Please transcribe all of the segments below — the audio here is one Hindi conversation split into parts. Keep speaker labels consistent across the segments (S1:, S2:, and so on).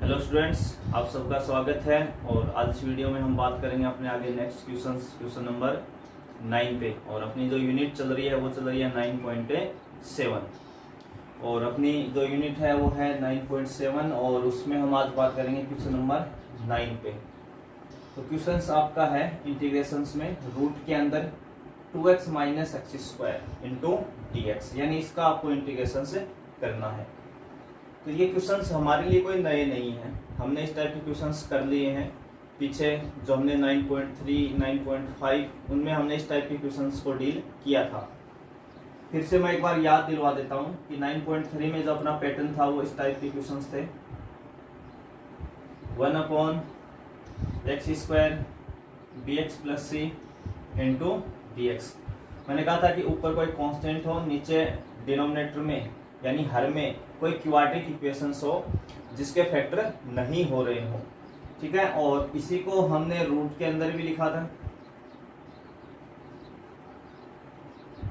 S1: हेलो स्टूडेंट्स, आप सबका स्वागत है। और आज इस वीडियो में हम बात करेंगे अपने आगे नेक्स्ट क्वेश्चन नंबर 9 पे। और अपनी जो यूनिट चल रही है वो चल रही है 9.7 और अपनी जो यूनिट है वो है 9.7 और उसमें हम आज बात करेंगे क्वेश्चन नंबर 9 पे। तो क्वेश्चन आपका है इंटीग्रेशंस में रूट के अंदर 2x minus x square into dx, यानी इसका आपको इंटीग्रेशन से करना है। तो ये क्वेश्चंस हमारे लिए कोई नए नहीं हैं, हमने इस टाइप के क्वेश्चंस कर लिए हैं पीछे। जो हमने 9.3, 9.5 उनमें हमने इस टाइप के क्वेश्चंस को डील किया था। फिर से मैं एक बार याद दिलवा देता हूं कि 9.3 में जो अपना पैटर्न था वो इस टाइप के क्वेश्चंस थे। 1/x square bx plus C into dx। मैंने कहा था कि ऊपर कोई कांस्टेंट हो, नीचे डिनोमिनेटर में यानी हर में कोई क्वाड्रेटिक इक्वेशंस हो जिसके फैक्टर नहीं हो रहे हो, ठीक है। और इसी को हमने रूट के अंदर भी लिखा था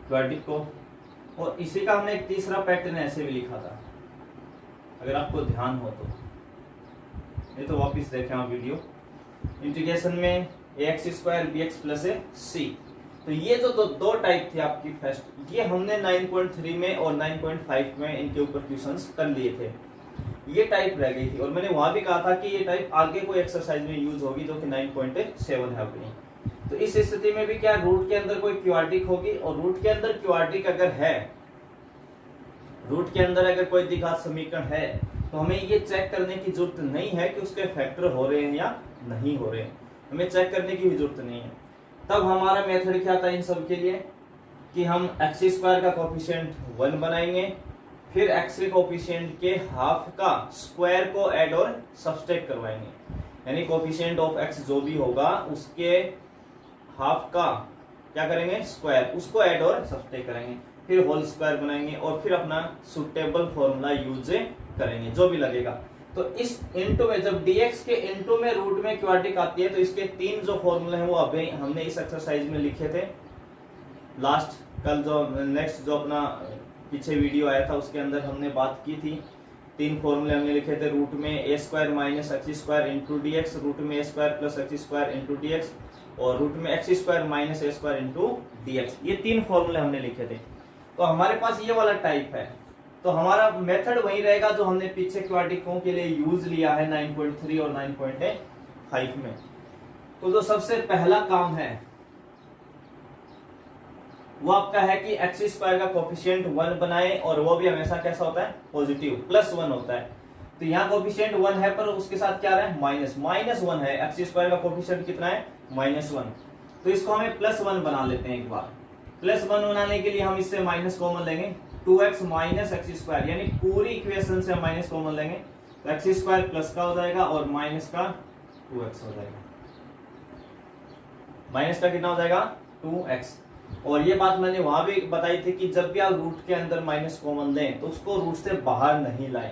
S1: क्वाड्रेटिक को, और इसी का हमने एक तीसरा पैटर्न ऐसे भी लिखा था, अगर आपको ध्यान हो तो। ये तो वापस देखें आप वीडियो। इंटीग्रेशन में ax square bx plus c। तो ये जो दो टाइप थे आपकी फर्स्ट, ये हमने 9.3 में और 9.5 में इनके ऊपर क्वेश्चंस कर लिए थे। ये टाइप रह गई थी और मैंने वहां भी कहा था कि ये टाइप आगे कोई एक्सरसाइज में यूज होगी जो कि 9.7 है अपनी। तो इस स्थिति में भी क्या रूट के अंदर कोई क्वाड्रेटिक होगी, और रूट के अंदर क्वाड्रेटिक अगर है, रूट के अंदर अगर कोई द्विघात समीकरण है, तो हमें ये चेक करने की जरूरत नहीं है कि उसके फैक्टर हो रहे हैं या नहीं हो रहे हैं, हमें चेक करने की भी जरूरत नहीं है। तब हमारा मेथड क्या था इन सब के लिए कि हम एक्स स्क्वायर का कोफिशिएंट 1 बनाएंगे, फिर एक्स के कोफिशिएंट के हाफ का स्क्वायर को ऐड और सब्सट्रैक्ट करवाएंगे, यानी कोफिशिएंट ऑफ एक्स जो भी होगा उसके हाफ का क्या करेंगे, स्क्वायर, उसको ऐड और सब्सट्रैक्ट करेंगे, फिर होल स्क्वायर बनाएंगे और फिर अपना सुटेबल फॉर्मूला यूज करेंगे जो भी लगेगा। तो इस इनटू में जब dx के इनटू में रूट में क्वाड्रेटिक आती है तो इसके तीन जो फॉर्मूले हैं वो अभी हमने इस एक्सरसाइज में लिखे थे। लास्ट कल जो नेक्स्ट जो अपना पीछे वीडियो आया था उसके अंदर हमने बात की थी। तीन फॉर्मूले हमने लिखे थे, रूट में a square minus x square into dx, root में a square plus x square into dx, और रूट में x square minus a square into dx। ये तीन फॉर्मूले हमने लिखे थे। तो हमारे पास ये वाला टाइप है, तो हमारा मेथड वही रहेगा जो हमने पीछे क्वाड्रेटिकों के लिए यूज लिया है 9.3 और 9.5 में। तो जो सबसे पहला काम है वो आपका है कि एक्स स्क्वायर का कोफिशिएंट 1 बनाए, और वो भी हमेशा कैसा होता है, पॉजिटिव, +1 होता है। तो यहाँ कोफिशिएंट 1 है पर उसके साथ क्या है, -1 है। एक्स स्क्वायर का कोफिशिएंट कितना है, -1। तो इसको हमें +1 बना लेते हैं एक बार। +1 बनाने के लिए हम इससे माइनस कॉमन लेंगे, 2x माइनस एक्स स्क्वायर, यानी पूरी इक्वेशन से हम माइनस कॉमन लेंगे तो एक्स स्क्वायर प्लस का हो जाएगा और माइनस का 2x हो जाएगा। माइनस का कितना हो जाएगा, 2x। और ये बात मैंने वहां भी बताई थी कि जब भी आप रूट के अंदर माइनस कॉमन लें तो उसको रूट से बाहर नहीं लाएं।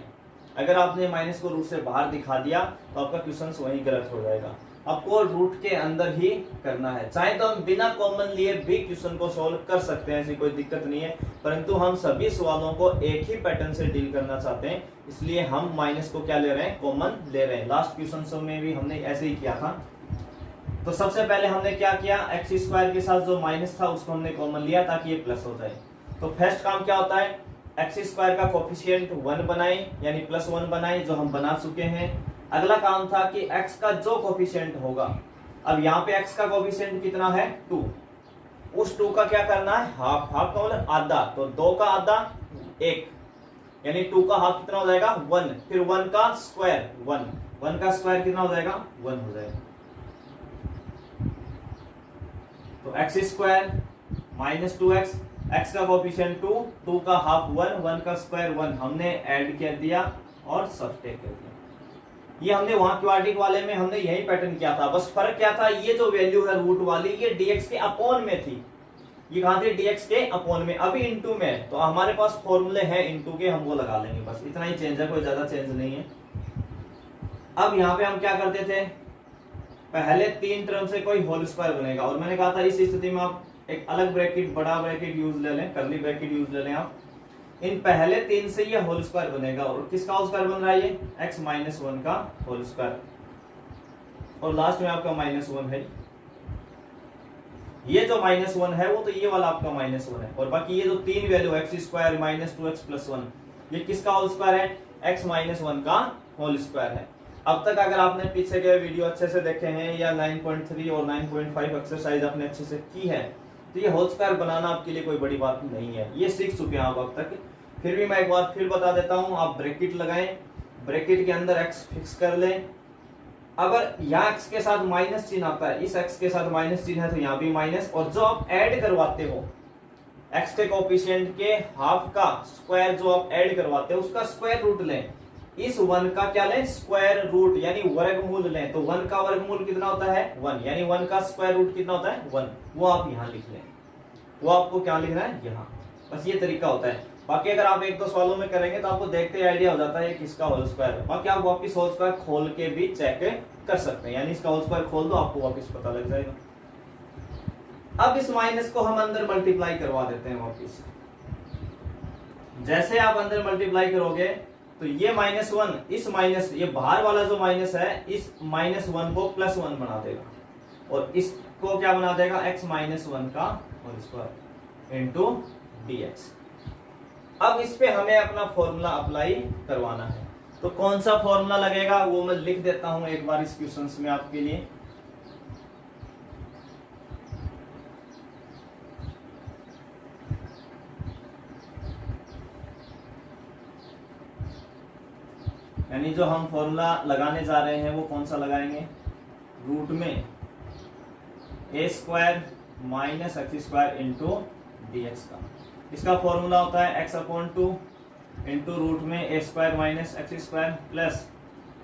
S1: अगर आपने माइनस को रूट से बाहर दिखा दिया तो आपका क्वेश्चन वही गलत हो जाएगा। आपको रूट के अंदर ही करना है। चाहे तो हम बिना कॉमन लिए भी क्वेश्चन को सॉल्व कर सकते हैं, ऐसी कोई दिक्कत नहीं है, परंतु हम सभी सवालों को एक ही पैटर्न से डील करना चाहते हैं, इसलिए हम माइनस को क्या ले रहे हैं, कॉमन ले रहे हैं। लास्ट क्वेश्चन में भी हमने ऐसे ही किया था। तो सबसे पहले हमने क्या किया, एक्स स्क्वायर के साथ जो माइनस था उसको हमने कॉमन लिया ताकि ये प्लस हो जाए। तो फर्स्ट काम क्या होता है, एक्स स्क्वायर का कोफिशिएंट 1 बनाए, यानी +1 बनाए, जो हम बना चुके हैं। अगला काम था कि x का जो कोफिशिएंट होगा, अब यहाँ पे x का कोफिशिएंट कितना है, 2, उस 2 का क्या करना है, हाफ। हाफ का मतलब आधा, तो 2 का आधा 1, यानी 2 का हाफ कितना हो जाएगा, 1। फिर 1 का स्क्वायर 1 का स्क्वायर कितना हो जाएगा, 1 हो जाएगा। तो x square minus 2x, x का कोफिशिएंट 2 का हाफ 1 का स्क्वायर 1 हमने ऐड कर दिया और सब्ट्रैक्ट कर दिया। ये हमने वहां क्वाड्रेटिक वाले में हमने यही पैटर्न किया था, बस फर्क क्या था, ये जो वैल्यू है रूट वाली ये dx के अपॉन में थी, ये कहां थी, dx के अपॉन में। अभी इनटू में, तो हमारे पास फॉर्मूले हैं इनटू के, हम वो लगा लेंगे, बस इतना ही चेंज है, कोई ज्यादा चेंज नहीं है। अब यहाँ पे हम क्या करते थे, पहले 3 टर्म से कोई होल स्क्वायर बनेगा, और मैंने कहा था इस स्थिति में आप एक अलग ब्रैकेट, बड़ा ब्रैकेट यूज ले लें, कर्ली ब्रैकेट यूज ले लें आप। इन पहले 3 से ये होल स्क्वायर बनेगा, और किसका होल स्क्वायर बन रहा है ये x माइनस 1 का होल स्क्वायर, और लास्ट में आपका -1 है। ये जो -1 है वो तो ये वाला आपका -1 है, और बाकी ये जो 3 वैल्यू x स्क्वायर -2x + 1 ये किसका होल स्क्वायर है, x -1 का होल स्क्वायर है। अब तक अगर आपने पीछे के वीडियो अच्छे से देखे हैं या 9.3 और 9.5 एक्सरसाइज आपने अच्छे से की है, तो ये होल स्क्वायर बनाना आपके लिए कोई बड़ी बात नहीं है, ये सीख चुके हैं आप अब तक। फिर भी मैं एक बार फिर बता देता हूं, आप ब्रैकेट लगाएं, ब्रैकेट के अंदर x फिक्स कर लें। अगर यहाँ x के साथ माइनस चिन्ह आता है, इस x के साथ माइनस चिन्ह है तो यहाँ भी माइनस, और जो आप ऐड करवाते हो x के कोएफिशिएंट के हाफ का स्क्वायर जो आप ऐड करवाते हो उसका स्क्वायर रूट लें। इस 1 का क्या लें, स्क्वायर रूट यानी वर्गमूल लें। तो 1 का वर्गमूल कितना होता है 1, यानी 1 का स्क्वायर रूट कितना होता है 1, वो आप यहाँ लिख लें। वो आपको क्या लिखना है यहाँ, बस ये तरीका होता है। बाकी अगर आप एक दो सवालों में करेंगे तो आपको देखते ही आइडिया हो जाता है किसका होल स्क्वायर है। बाकी आप वापस होल स्क्वायर खोल के भी चेक कर सकते हैं, यानी इसका होल स्क्वायर खोल दो आपको वापस पता लग जाएगा। अब इस माइनस को हम अंदर मल्टीप्लाई करवा देते हैं वापस। जैसे आप अंदर मल्टीप्लाई करोगे तो ये -1 इस माइनस, ये बाहर वाला जो माइनस है इस -1 को +1 बना देगा, और इसको क्या बना देगा x -1 का होल स्क्वायर इनटू dx। अब इस पे हमें अपना फॉर्मूला अप्लाई करवाना है, तो कौन सा फॉर्मूला लगेगा वो मैं लिख देता हूं एक बार इस क्वेश्चंस में आपके लिए। यानी जो हम फॉर्मूला लगाने जा रहे हैं वो कौन सा लगाएंगे, रूट में a square minus x square into dx का। इसका फॉर्मूला होता है x/2 इंटू रूट में a square minus x square plus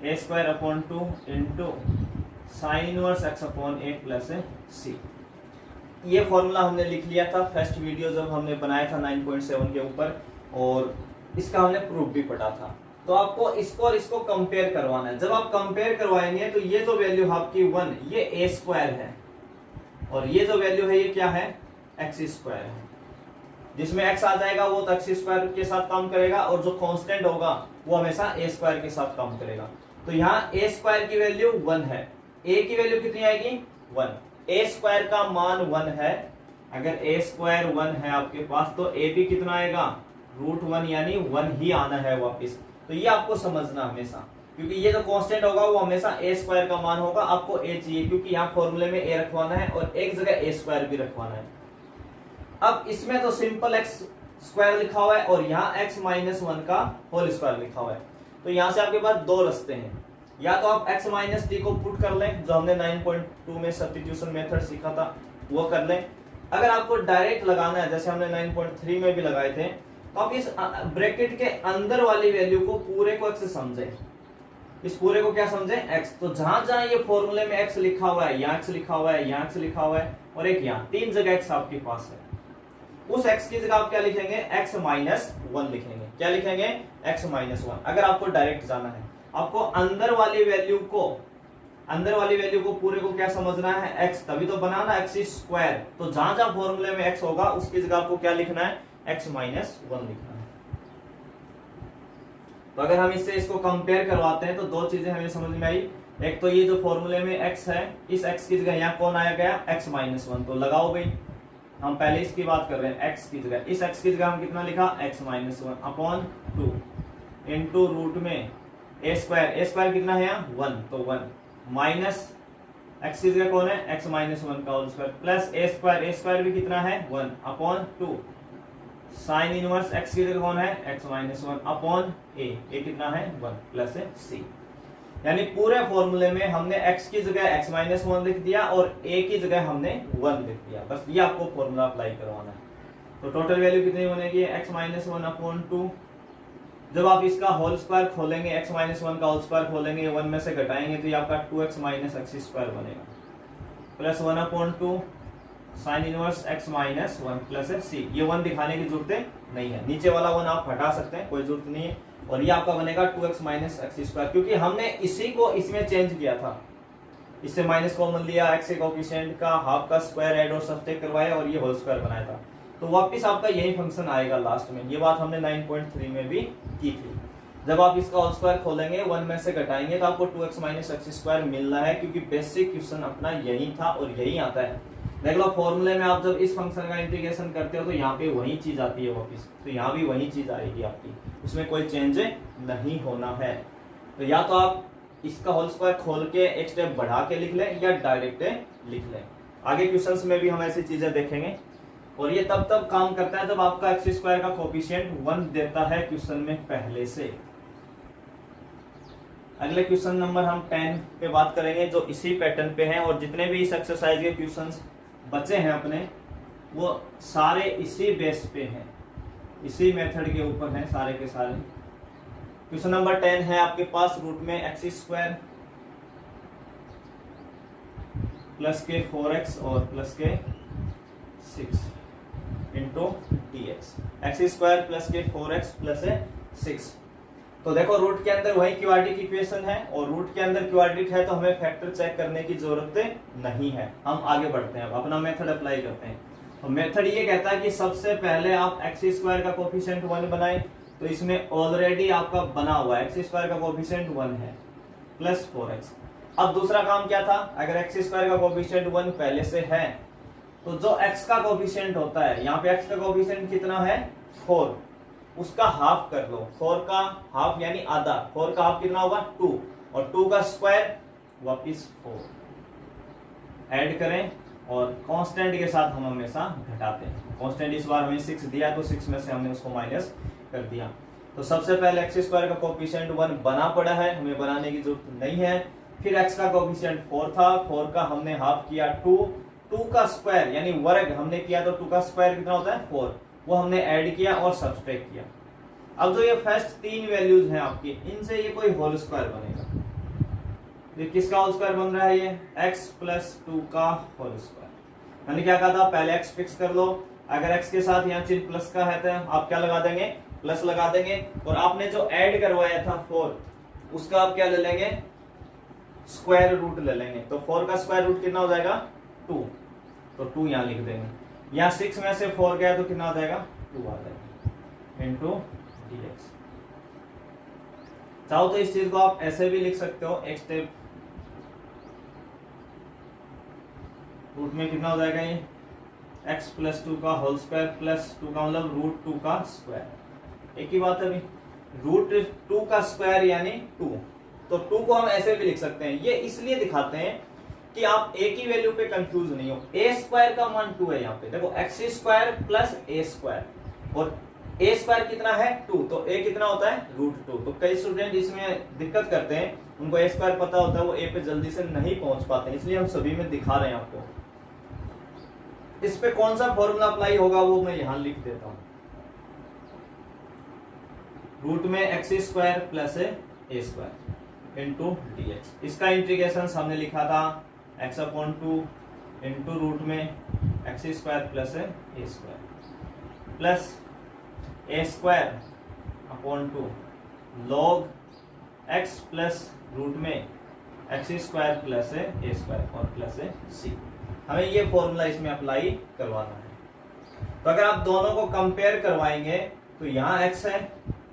S1: a square upon 2 into sine inverse x/a plus c। ये फॉर्मूला हमने लिख लिया था फर्स्ट वीडियो जब हमने बनाया था 9.7 के ऊपर, और इसका हमने प्रूफ भी पढ़ा था। तो आपको इसको और इसको कंपेयर करवाना है। जब आप कंपेयर करवाएंगे तो ये जो वैल्यू आपकी 1 ये a स्क्वायर है, और ये जो वैल्यू है ये क्या है x स्क्वायर है। जिसमें x आ जाएगा वो तो x स्क्वायर के साथ काम करेगा, और जो कांस्टेंट होगा वो हमेशा a स्क्वायर के साथ काम करेगा। तो यहाँ a स्क्वायर की वैल्यू 1 है, a की वैल्यू कितनी आएगी 1, a स्क्वायर का मान 1 है। अगर a स्क्वायर 1 है आपके पास तो a भी कितना आएगा √1, यानी 1 ही आना है वापिस। तो ये आपको समझना हमेशा, क्योंकि ये जो कांस्टेंट होगा वो हमेशा a स्क्वायर का मान होगा। आपको a चाहिए क्योंकि यहाँ फॉर्मूले में a रखवाना है और एक जगह a स्क्वायर भी रखवाना है। अब इसमें तो सिंपल x स्क्वायर लिखा हुआ है और यहाँ x -1 का होल स्क्वायर लिखा हुआ है। तो यहाँ से आपके पास दो रास्ते हैं, या तो आप x - d को पुट कर लें, जो हमने 9.2 में सब्स्टिट्यूशन मेथड सीखा था वो कर लें। अगर आपको डायरेक्ट लगाना है जैसे हमने 9.3 में भी लगाए थे, तो आप इस ब्रैकेट के अंदर वाली वैल्यू को पूरे को x समझें। इस पूरे को क्या समझें x। तो जहां जहां ये फॉर्मूले में x लिखा हुआ है, यहाँ x लिखा हुआ है, यहाँ x लिखा हुआ है, और एक यहाँ 3 जगह x आपके पास है, उस x की जगह आप क्या लिखेंगे x -1 लिखेंगे। क्या लिखेंगे x -1। अगर आपको डायरेक्ट जाना है, आपको अंदर वाली वैल्यू को पूरे को क्या समझना है x, तभी तो बनाना x स्क्वायर। तो जहां जहां फॉर्मूले में x होगा उसकी जगह आपको क्या लिखना है x -1 लिखना है। तो अगर हम इससे इसको कंपेयर करवाते हैं तो दो चीजें हमें समझ में आई। एक तो ये जो फॉर्मूले में x है, इस x की जगह यहाँ कौन आया गया x -1, तो लगाओ भाई। हम पहले इसकी बात कर रहे हैं, x की जगह, इस x की जगह हम कितना लिखा x -1 अपॉन 2 इंटू रूट में a स्क्वायर कितना है यहाँ 1, तो 1 माइनस x की जगह कौन है x -1 का whole square plus a square भी कितना है 1 अपॉन 2 साइन इनवर्स x की जगह कौन है x -1 अपॉन a कितना है 1 प्लस c। यानी पूरे फॉर्मूले में हमने x की जगह x -1 लिख दिया और a की जगह हमने 1 लिख दिया। बस ये आपको फॉर्मूला अप्लाई करवाना है। तो टोटल वैल्यू कितनी बनेगी x -1 अपॉन 2। जब आप इसका होल स्क्वायर खोलेंगे, x -1 का होल स्क्वायर खोलेंगे, 1 में से घटाएंगे तो ये आपका 2x - x स्क्वायर बनेगा plus 1 upon 2 sine inverse x -1 plus c। ये 1 दिखाने की जरूरत नहीं है, नीचे वाला 1 आप हटा सकते हैं, कोई जरूरत नहीं है। और ये आपका बनेगा 2x - x स्क्वायर, क्योंकि हमने इसी को इसमें चेंज किया था। इससे माइनस कॉमन लिया, x के कोएफिशिएंट का हाफ का स्क्वायर ऐड और सब्ट्रैक्ट करवाया और ये होल स्क्वायर बनाया था। तो वापस आपका यही फंक्शन आएगा लास्ट में। ये बात हमने 9.3 में भी की थी। जब आप इसका होल स्क्वायर खोलेंगे 1 में से घटाएंगे तो आपको 2x माइनस एक्स स्क्वायर मिलना है, क्योंकि बेसिक क्वेश्चन अपना यही था और यही आता है। देख लो फॉर्मूले में आप जब इस फंक्शन का इंटीग्रेशन करते हो तो यहाँ पे वही चीज आती है वापस, तो यहाँ भी वही चीज आएगी आपकी, उसमें कोई चेंज नहीं होना है। तो या तो आप इसका होल स्क्वायर खोल के एक स्टेप बढ़ा के लिख लें या डायरेक्ट लिख लें। आगे क्वेश्चंस में भी हम ऐसी चीजें देखेंगे। और ये तब काम करता है जब आपका एक्स स्क्वायर का कोफिशिएंट 1 देता है क्वेश्चन में पहले से। अगले क्वेश्चन नंबर हम 10 पे बात करेंगे, जो इसी पैटर्न पे हैं, और जितने भी इस एक्सरसाइज के क्वेश्चंस बचे हैं अपने, वो सारे इसी बेस पे हैं, इसी मेथड के ऊपर हैं सारे के सारे। क्वेश्चन नंबर 10 है आपके पास, रूट में एक्स स्क्वायर प्लस के 4x और प्लस के 6 into D x square plus के 4x प्लस 6। तो देखो रूट के अंदर वही क्वाड्रेटिक इक्वेशन है, और रूट के अंदर क्वाड्रेटिक है तो हमें फैक्टर चेक करने की जरूरत नहीं है। हम आगे बढ़ते हैं, अपना मेथड अप्लाई करते हैं। तो मेथड ये कहता है कि सबसे पहले आप एक्स स्क्वायर का कोफिशिएंट 1 बनाएं, तो इसमें ऑलरेडी आपका बना हुआ है, एक्स स्क्वायर का कोफिशिएंट 1 है प्लस 4x। अब दूसरा काम क्या था, अगर एक्स स्क्वायर का कोफिशिएंट 1 पहले से है तो जो x का कोफिशिएंट होता है, यहाँ पे x का कोफिशिएंट कितना है 4, उसका हाफ कर लो। 4 का हाफ यानी आधा, 4 का हाफ कितना होगा 2, और 2 का स्क्वायर वापिस 4 ऐड करें, और कांस्टेंट के साथ हम हमेशा घटाते हैं। कांस्टेंट इस बार हमें 6 दिया तो 6 में से हमने उसको माइनस कर दिया। तो सबसे पहले एक्स स्क्वायर का कोफिशिएंट 1 बना पड़ा है, हमें बनाने की जरूरत नहीं है। फिर x का कोफिशिएंट 4 था, 4 का हमने हाफ किया 2, 2 का स्क्वायर यानी वर्ग हमने किया, तो 2 का स्क्वायर कितना होता है 4, वो हमने ऐड किया और सब्सट्रैक्ट किया। अब जो ये फर्स्ट 3 वैल्यूज हैं आपकी, इनसे ये कोई होल स्क्वायर बनेगा। ये किसका होल स्क्वायर बन रहा है, ये x प्लस 2 का होल स्क्वायर। मैंने क्या कहा था, पहले x फिक्स कर लो, अगर x के साथ यहाँ चिन्ह प्लस का है तो आप क्या लगा देंगे, प्लस लगा देंगे, और आपने जो ऐड करवाया था 4, उसका आप क्या ले लेंगे, स्क्वायर रूट ले लेंगे। तो 4 का स्क्वायर रूट कितना हो जाएगा 2, तो 2 यहाँ लिख देंगे। यहाँ 6 में से 4 गया तो कितना आ जाएगा 2 आ जाएगा इंटू dx। चाहो तो इस चीज को आप ऐसे भी लिख सकते हो, एक स्टेप रूट में कितना हो जाएगा, ये x प्लस 2 का होल स्क्वायर प्लस 2 का मतलब रूट 2 का स्क्वायर, एक ही बात है अभी। रूट 2 का स्क्वायर यानी 2, तो 2 को हम ऐसे भी लिख सकते हैं। ये इसलिए दिखाते हैं कि आप एक ही वैल्यू पे कंफ्यूज नहीं हो। ए स्क्वायर का मान 2 है यहाँ पे, देखो एक्स स्क्वायर प्लस ए स्क्वायर, और ए स्क्वायर कितना है 2, तो ए कितना होता है रूट 2। तो कई स्टूडेंट इसमें दिक्कत करते हैं, उनको ए स्क्वायर पता होता है, वो ए पे जल्दी से नहीं पहुंच पाते, इसलिए हम सभी में दिखा रहे हैं आपको। इस पे कौन सा फॉर्मूला अप्लाई होगा वो मैं यहां लिख देता हूं। रूट में एक्स स्क्वायर प्लस ए स्क्वायर इंटू डी एक्स, इसका इंटीग्रेशन हमने लिखा था x/2 इंटू रूट में एक्स स्क्वायर प्लस ए स्क्वायर प्लस ए square upon 2 log x plus root में एक्स स्क्वायर प्लस ए स्क्वायर और प्लस सी। हमें ये फॉर्मूला इसमें अप्लाई करवाना है। तो अगर आप दोनों को कंपेयर करवाएंगे तो यहाँ x है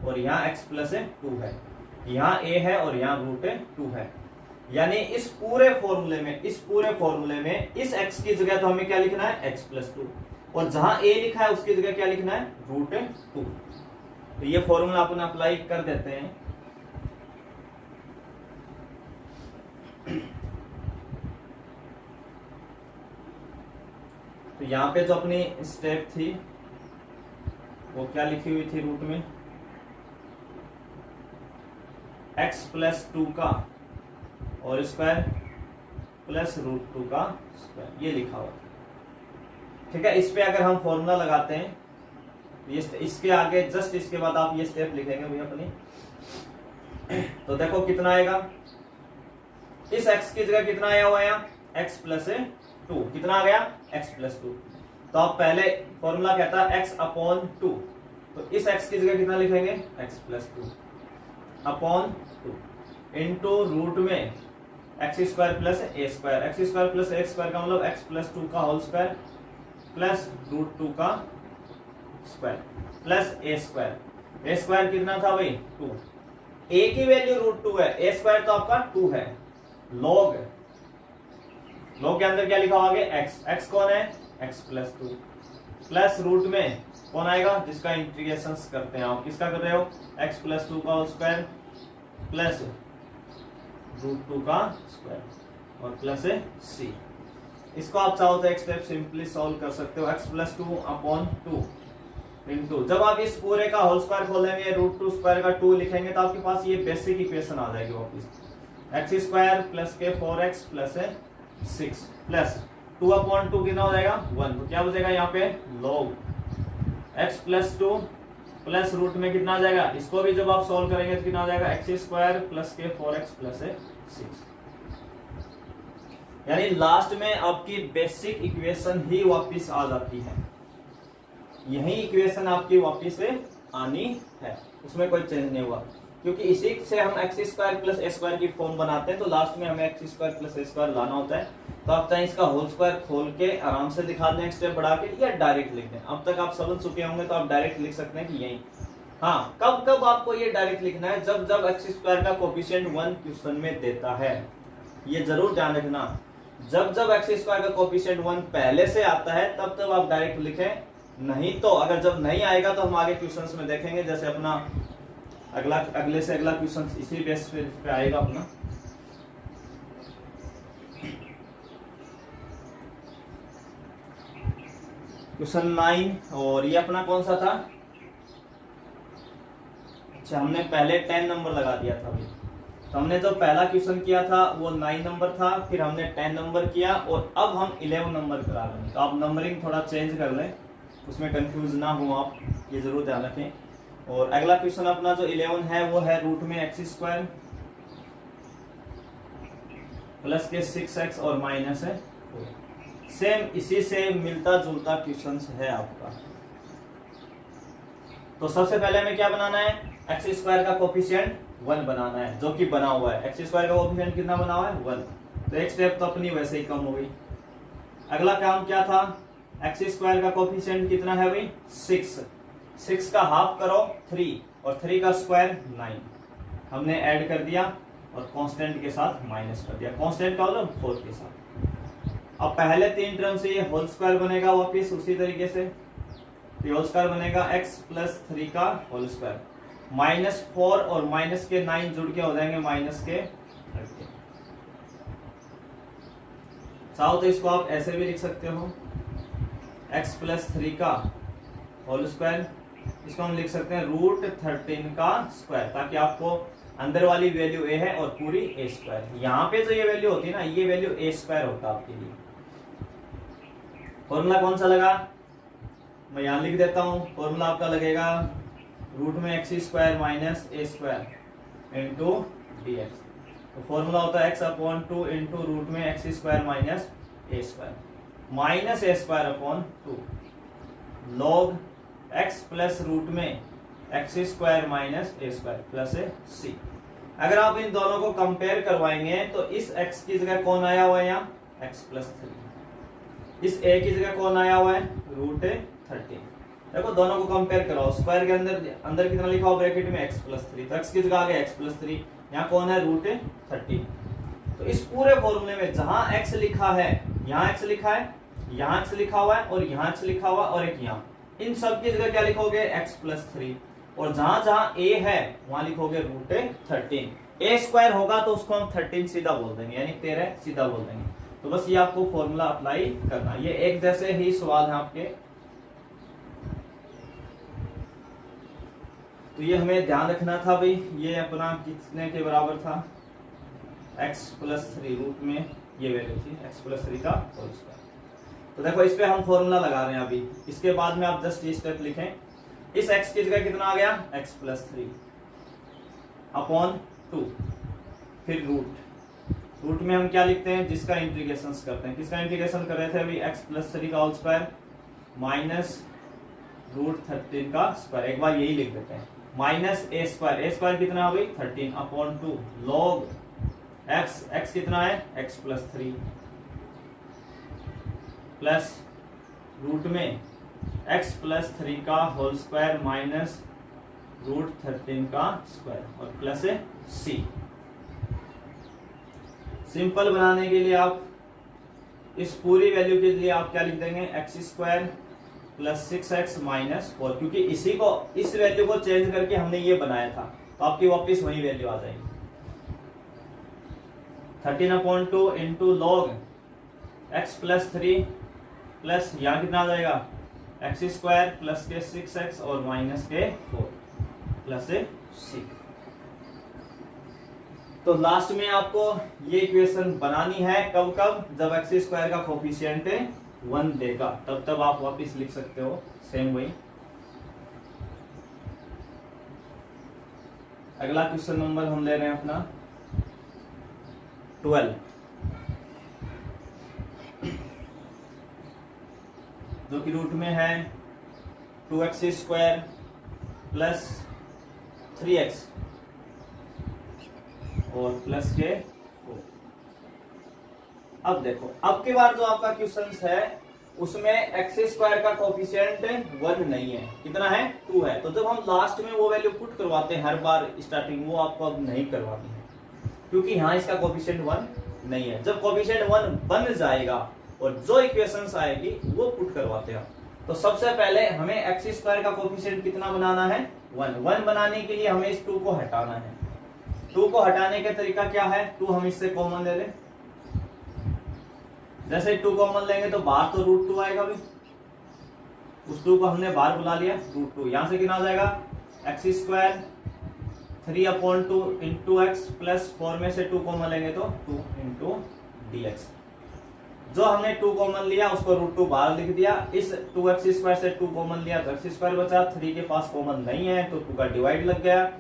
S1: और यहाँ x प्लस 2 है, यहाँ a है और यहाँ रूट 2 है, यानी इस पूरे फॉर्मूले में इस x की जगह तो हमें क्या लिखना है x प्लस 2, और जहां a लिखा है उसकी जगह क्या लिखना है रूट 2। तो ये फॉर्मूला अपन अप्लाई कर देते हैं। तो यहाँ पे जो अपनी स्टेप थी वो क्या लिखी हुई थी, रूट में x प्लस 2 का और स्क्वायर प्लस रूट 2 का स्क्वायर, ये लिखा हुआ। ठीक है, इस पे अगर हम फॉर्मूला लगाते हैं, ये इसके आगे जस्ट इसके बाद आप ये स्टेप लिखेंगे भैया अपनी, तो देखो कितना आएगा, इस x की जगह कितना आया हुआ है यहाँ x प्लस 2, कितना आ गया x प्लस 2। तो आप पहले फॉर्मूला कहता है x अपॉन 2, तो इस x की जगह कितना लिखेंगे x plus 2 upon 2 into root में एक्स स्क्वायर प्लस ए स्क्वायर, एक्स स्क्वायर प्लस ए स्क्वायर का मतलब x प्लस 2 का होल स्क्वायर प्लस रूट 2 का square plus A square. A square कितना था भाई 2, ए की वैल्यू √2 है, ए स्क्वायर तो आपका 2 है। लॉग के अंदर क्या लिखा होगा एक्स, एक्स कौन है x प्लस 2 प्लस रूट में कौन आएगा जिसका इंटीग्रेशन करते हैं आप, किसका कर रहे हो x प्लस 2 का होल स्क्वायर प्लस √2 का स्क्वायर और प्लस है c। इसको आप चाहो तो एक स्टेप सिंपली सॉल्व कर सकते हो, x प्लस 2 अपॉन 2 इंटू, जब आप इस पूरे का होल स्क्वायर खोलेंगे √2 स्क्वायर का 2 लिखेंगे तो आपके पास ये बेसिक इक्वेशन आ जाएगी वापस, x स्क्वायर प्लस के 4x प्लस है 6 प्लस 2 अपॉन 2 कितना हो जाएगा 1, तो क्या बचेगा यहाँ पे log x plus 2 plus root में कितना आ जाएगा, इसको भी जब आप सॉल्व करेंगे तो कितना हो जाएगा x स्क्वायर प्लस के 4x प्लस है 6। यानी लास्ट में आपकी बेसिक इक्वेशन ही वापस आ जाती है, यही इक्वेशन आपकी वापस से आनी है, उसमें कोई चेंज नहीं हुआ, क्योंकि इसी से हम एक्स स्क्वायर प्लस ए स्क्वायर की फॉर्म बनाते हैं, तो लास्ट में हमें एक्स स्क्वायर प्लस ए स्क्वायर लाना होता है। तो आप चाहे इसका होल स्क्वायर खोल के आराम से दिखा दें एक स्टेप बढ़ा के, या डायरेक्ट लिख दें। अब तक आप समझ चुके होंगे तो आप डायरेक्ट लिख सकते हैं कि यही। हाँ, कब कब आपको ये डायरेक्ट लिखना है, जब जब एक्स स्क्वायर का कोफिशिएंट 1 क्वेश्चन में देता है, ये जरूर ध्यान रखना। जब जब एक्स स्क्वायर का कोफिशिएंट 1 पहले से आता है तब तब आप डायरेक्ट लिखें, नहीं तो अगर जब नहीं आएगा तो हम आगे क्वेश्चंस में देखेंगे, जैसे अपना अगले से अगला क्वेश्चन इसी बेस पे आएगा अपना। क्वेश्चन 9, और ये अपना कौन सा था, अच्छा हमने पहले 10 नंबर लगा दिया था अभी, तो हमने जो पहला क्वेश्चन किया था वो 9 नंबर था, फिर हमने 10 नंबर किया और अब हम 11 नंबर करा रहे हैं। तो आप नंबरिंग थोड़ा चेंज कर लें, उसमें कंफ्यूज ना हो आप, ये जरूर ध्यान रखें। और अगला क्वेश्चन अपना जो 11 है वो है रूट में एक्स स्क्वायर प्लस के 6x और माइनस है 4। सेम इसी से मिलता जुलता क्वेश्चन है आपका। तो सबसे पहले हमें क्या बनाना है, एक्स स्क्वायर का कोफिशिएंट 1 बनाना है, जो कि बना हुआ है। एक्स स्क्वायर का कोफिशिएंट कितना बना हुआ है 1, तो एक स्टेप तो अपनी वैसे ही कम हो गई। अगला काम क्या था, एक्स स्क्वायर का कोफिशिएंट कितना है भाई 6, 6 का हाफ करो 3 और 3 का स्क्वायर 9, हमने ऐड कर दिया और कांस्टेंट के साथ माइनस कर दिया, कांस्टेंट का मतलब 4 के साथ। अब पहले 3 टर्म से ये होल स्क्वायर बनेगा वापिस उसी तरीके से, तो होल स्क्वायर बनेगा x प्लस 3 का होल स्क्वायर, -4 और माइनस के 9 जुड़ के हो जाएंगे माइनस के 30। चाहो तो इसको आप ऐसे भी लिख सकते हो, x प्लस 3 का होल स्क्वायर, इसको हम लिख सकते हैं √13 का स्क्वायर, ताकि आपको अंदर वाली वैल्यू a है और पूरी a स्क्वायर, यहाँ पे जो ये वैल्यू होती है ना, ये वैल्यू a स्क्वायर होता है आपके लिए। फॉर्मूला कौन सा लगा, मैं यहाँ लिख देता हूँ, फॉर्मूला आपका लगेगा रूट में x square minus A square into dx। तो फॉर्मूला होता है x अपॉन 2 इंटू रूट में x square minus A square minus A square upon 2 log x plus root में x square minus A square plus c। अगर आप इन दोनों को कंपेयर करवाएंगे तो इस x की जगह कौन आया हुआ है यहाँ x प्लस 3, इस a की जगह कौन आया हुआ है √13। देखो दोनों को कंपेयर कराओ, स्क्वायर के अंदर कितना लिखा हो ब्रैकेट में x प्लस 3, तो x की जगह आ गया x प्लस 3, यहाँ कौन है √13। तो इस पूरे फॉर्मूले में जहां x लिखा है, यहाँ x लिखा है, यहाँ x लिखा हुआ है और यहाँ x लिखा हुआ और एक यहाँ, इन सब की जगह क्या लिखोगे x प्लस 3, और जहां जहां a है वहां लिखोगे √13। a स्क्वायर होगा तो उसको हम 13 सीधा बोल देंगे, यानी 13 सीधा बोल देंगे। तो बस ये आपको फॉर्मूला अप्लाई करना, ये एक जैसे ही सवाल है आपके, तो ये हमें ध्यान रखना था भाई। ये अपना कितने के बराबर था, x प्लस 3 रूट में ये वैल्यू थी x प्लस 3 का होल स्क्वायर। तो देखो इस पे हम फॉर्मूला लगा रहे हैं अभी, इसके बाद में आप जस्ट ये स्टेप लिखें, इस x की जगह कितना आ गया x प्लस 3 अपॉन 2, फिर रूट में हम क्या लिखते हैं, जिसका इंटीग्रेशन करते हैं, किसका इंटीग्रेशन कर रहे थे अभी x प्लस 3 का होल स्क्वायर माइनस √13 का स्क्वायर, एक बार यही लिख देते हैं, माइनस ए स्क्वायर कितना है भाई 13 अपॉन 2 log x कितना है x प्लस 3 प्लस रूट में एक्स प्लस 3 का होल स्क्वायर माइनस रूट 13 का स्क्वायर और प्लस है सी। सिंपल बनाने के लिए आप इस पूरी वैल्यू के लिए आप क्या लिख देंगे, x square plus 6x minus 4, क्योंकि इसी को इस वैल्यू को चेंज करके हमने ये बनाया था, तो आपकी वापस वही वैल्यू आ जाएगी। 13/2 into log x plus 3 plus यहाँ कितना आ जाएगा, एक्स स्क्वायर प्लस के 6x और माइनस के 4 प्लस सी। तो लास्ट में आपको ये इक्वेशन बनानी है, कब कब, जब एक्स स्क्वायर का कोफिशिएंट 1 देगा, तब आप वापस लिख सकते हो सेम वही। अगला क्वेश्चन नंबर हम ले रहे हैं अपना 12, जो कि रूट में है 2x स्क्वायर प्लस 3x और प्लस के 4। अब देखो, अब की बार जो आपका क्वेश्चन है उसमें एक्स स्क्वायर का कोफिशिएंट 1 नहीं है, कितना है, 2 है। तो जब हम लास्ट में वो वैल्यू पुट करवाते हैं हर बार स्टार्टिंग, वो आपको अब नहीं करवानी है, क्योंकि यहाँ इसका कोफिशिएंट 1 नहीं है। जब कोफिशिएंट 1 बन जाएगा और जो इक्वेशंस आएगी वो पुट करवाते हैं। तो सबसे पहले हमें एक्स स्क्वायर का कोफिशिएंट कितना बनाना है, 1 बनाने के लिए हमें इस 2 को हटाना है। 2 को हटाने का तरीका क्या है, 2 हम इससे कॉमन ले लें। जैसे 2 कॉमन लेंगे तो बाहर तो रूट 2 आएगा भी, उस 2 को हमने बाहर बुला लिया, रूट 2। यहां से कितना आ जाएगा, x square 3/2 into x plus 4 में से 2 कॉमन लेंगे तो 2 इंटू dx। जो हमने 2 कॉमन लिया उसको रूट 2 बाहर लिख दिया। इस 2x स्क्वायर से 2 कॉमन लिया तो x स्क्वायर बचा, 3 के पास कॉमन नहीं है तो 2 का डिवाइड लग गया।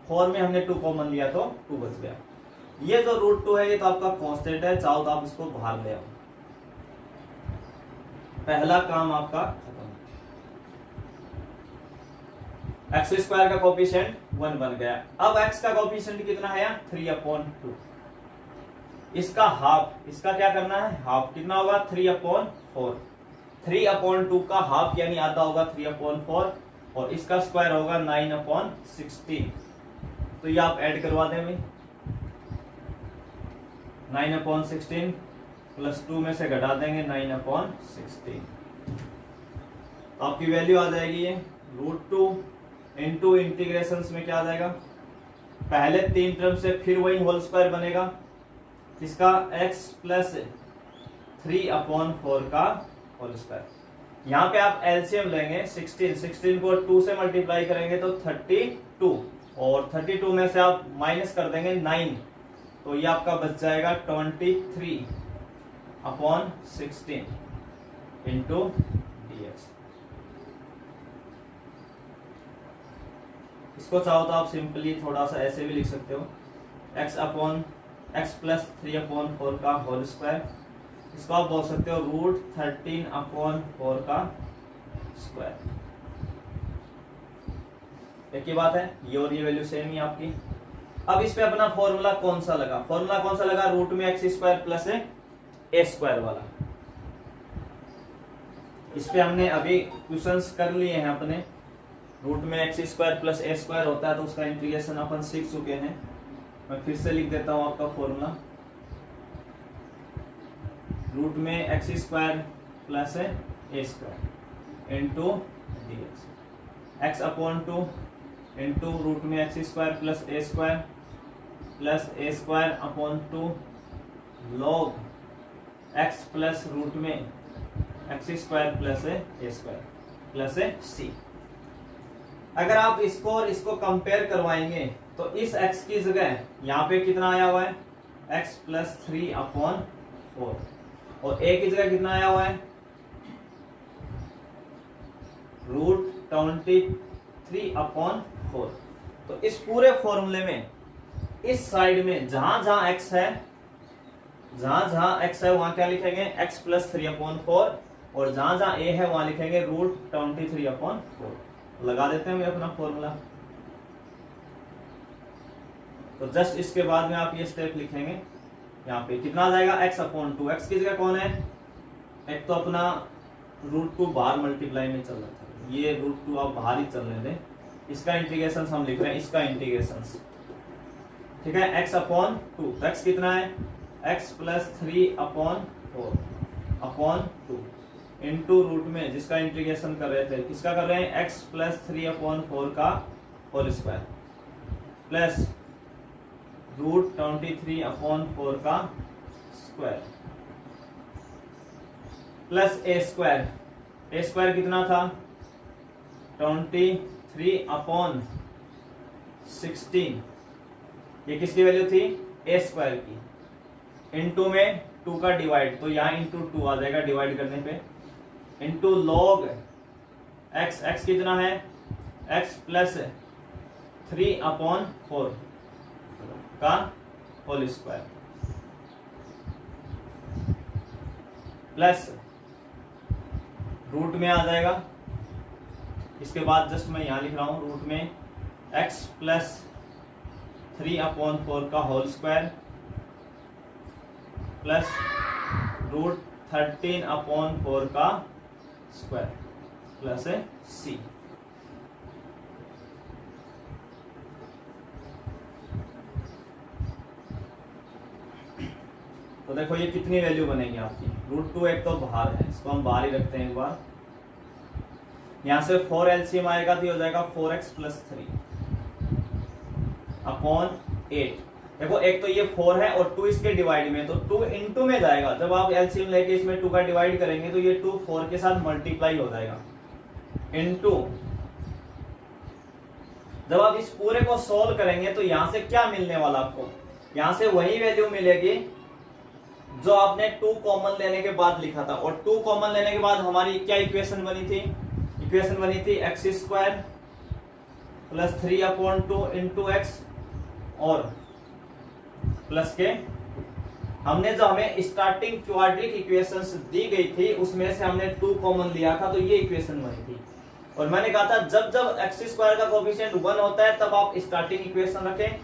S1: 4 में हमने 2 कॉमन लिया तो 2 बच गया। ये जो रूट 2 है ये तो आपका कांस्टेंट है, चाहो तो आप इसको बाहर ले आओ। पहला काम आपका खत्म। एक्स स्क्वायर का कोफिशिएंट 1 बन गया। अब x का कोफिशिएंट कितना है, 3/2। इसका हाफ, इसका क्या करना है, हाफ कितना होगा, 3/4। 3/2 का हाफ यानी आधा होगा 3/4 और इसका स्क्वायर होगा 9/16। तो ये आप ऐड करवा दें भाई, 9/16 प्लस 2 में से घटा देंगे 9/16। तो आपकी वैल्यू आ जाएगी ये रूट 2 इंटू इंटीग्रेशन में क्या आ जाएगा, पहले 3 टर्म से फिर वही होल स्क्वायर बनेगा, इसका x प्लस 3/4 का होल स्क्वायर। यहाँ पे आप एलसीएम लेंगे 16 को 2 से मल्टीप्लाई करेंगे तो 32 और 32 में से आप माइनस कर देंगे 9 तो ये आपका बच जाएगा 23/16 इंटू dx। इसको चाहो तो आप सिंपली थोड़ा सा ऐसे भी लिख सकते हो, x प्लस 3/4 का होल स्क्वायर। इसको आप बोल सकते हो रूट 13/4 का स्क्वायर। एक ही बात है, ये और ये वैल्यू सेम ही आपकी। अब इस पे अपना फॉर्मूला कौन सा लगा, रूट में एक्स स्क्वायर प्लस ए स्क्वायर वाला। इस पे हमने अभी क्वेश्चंस कर लिए हैं अपने। रूट में एक्स स्क्वायर प्लस ए स्क्वायर होता है तो उसका इंटीग्रेशन अपन सीख चुके हैं। मैं फिर से लिख देता हूं आपका फॉर्मूला, रूट में एक्स स्क्वायर प्लस ए square into dx, x/2 into root में एक्स स्क्वायर प्लस ए square /2 log x plus root में एक्स स्क्वायर प्लस ए स्क्वायर प्लस सी। अगर आप इसको और इसको कंपेयर करवाएंगे तो इस x की जगह यहाँ पे कितना आया हुआ है, x प्लस 3/4 और a की जगह कितना आया हुआ है, रूट 23/4। तो इस पूरे फॉर्मूले में इस साइड में जहां जहां x है वहां क्या लिखेंगे, x प्लस 3/4 और जहां जहां a है वहां लिखेंगे रूट 23/4। लगा देते हैं अपना फॉर्मूला। तो जस्ट इसके बाद में आप ये स्टेप लिखेंगे, यहाँ पे कितना आ जाएगा x/2। x की जगह कौन है, एक तो अपना रूट 2 बाहर मल्टीप्लाई में चल रहा था, ये रूट 2 आप बाहर ही चलने दें। इसका इंटीग्रेशन हम लिख रहे हैं, इसका इंटीग्रेशन, ठीक है, x अपॉन 2। तो x कितना है, x plus 3 upon 4 upon 2 into root में जिसका इंटीग्रेशन कर रहे थे, किसका कर रहे हैं, x प्लस 3 अपॉन 4 का whole square plus root 23 upon 4 का square plus A square. A square कितना था, 23 अपॉन 16, ये किसकी वैल्यू थी, ए स्क्वायर की, इनटू में 2 का डिवाइड, तो यहाँ इंटू 2 आ जाएगा डिवाइड करने पे, इंटू लॉग x, x कितना है, x प्लस 3 अपॉन 4 का होल स्क्वायर प्लस रूट में आ जाएगा। इसके बाद जस्ट मैं यहां लिख रहा हूं, रूट में x प्लस 3 अपॉन 4 का whole square plus root 13 upon 4 का स्क्वायर प्लस c। तो देखो ये कितनी वैल्यू बनेगी आपकी, रूट 2 एक तो बाहर है, इसको हम बाहर ही रखते हैं एक बार। यहां से 4 एलसीएम आएगा तो हो जाएगा 4x प्लस 3 अपॉन 8। देखो एक तो ये 4 है और 2 इसके डिवाइड में, तो 2 इंटू में जाएगा, जब आप एलसीएम लेके इसमें 2 का डिवाइड करेंगे तो ये 2 4 के साथ मल्टीप्लाई हो जाएगा, इंटू जब आप इस पूरे को सोल्व करेंगे तो यहां से क्या मिलने वाला आपको, यहां से वही वैल्यू मिलेगी जो आपने 2 कॉमन लेने के बाद लिखा था। और 2 कॉमन लेने के बाद हमारी क्या इक्वेशन बनी थी, इक्वेशन बनी थी x square plus 3 upon 2 into x और प्लस के हमने जो हमें स्टार्टिंग क्वाड्रिक इक्वेशंस दी गई थी उसमें से हमने 2 कॉमन लिया था, तो ये इक्वेशन बनी थी। और मैंने कहा था जब जब x स्क्वायर का कोएफिशिएंट 1 होता है तब आप स्टार्टिंग इक्वेशन रखें,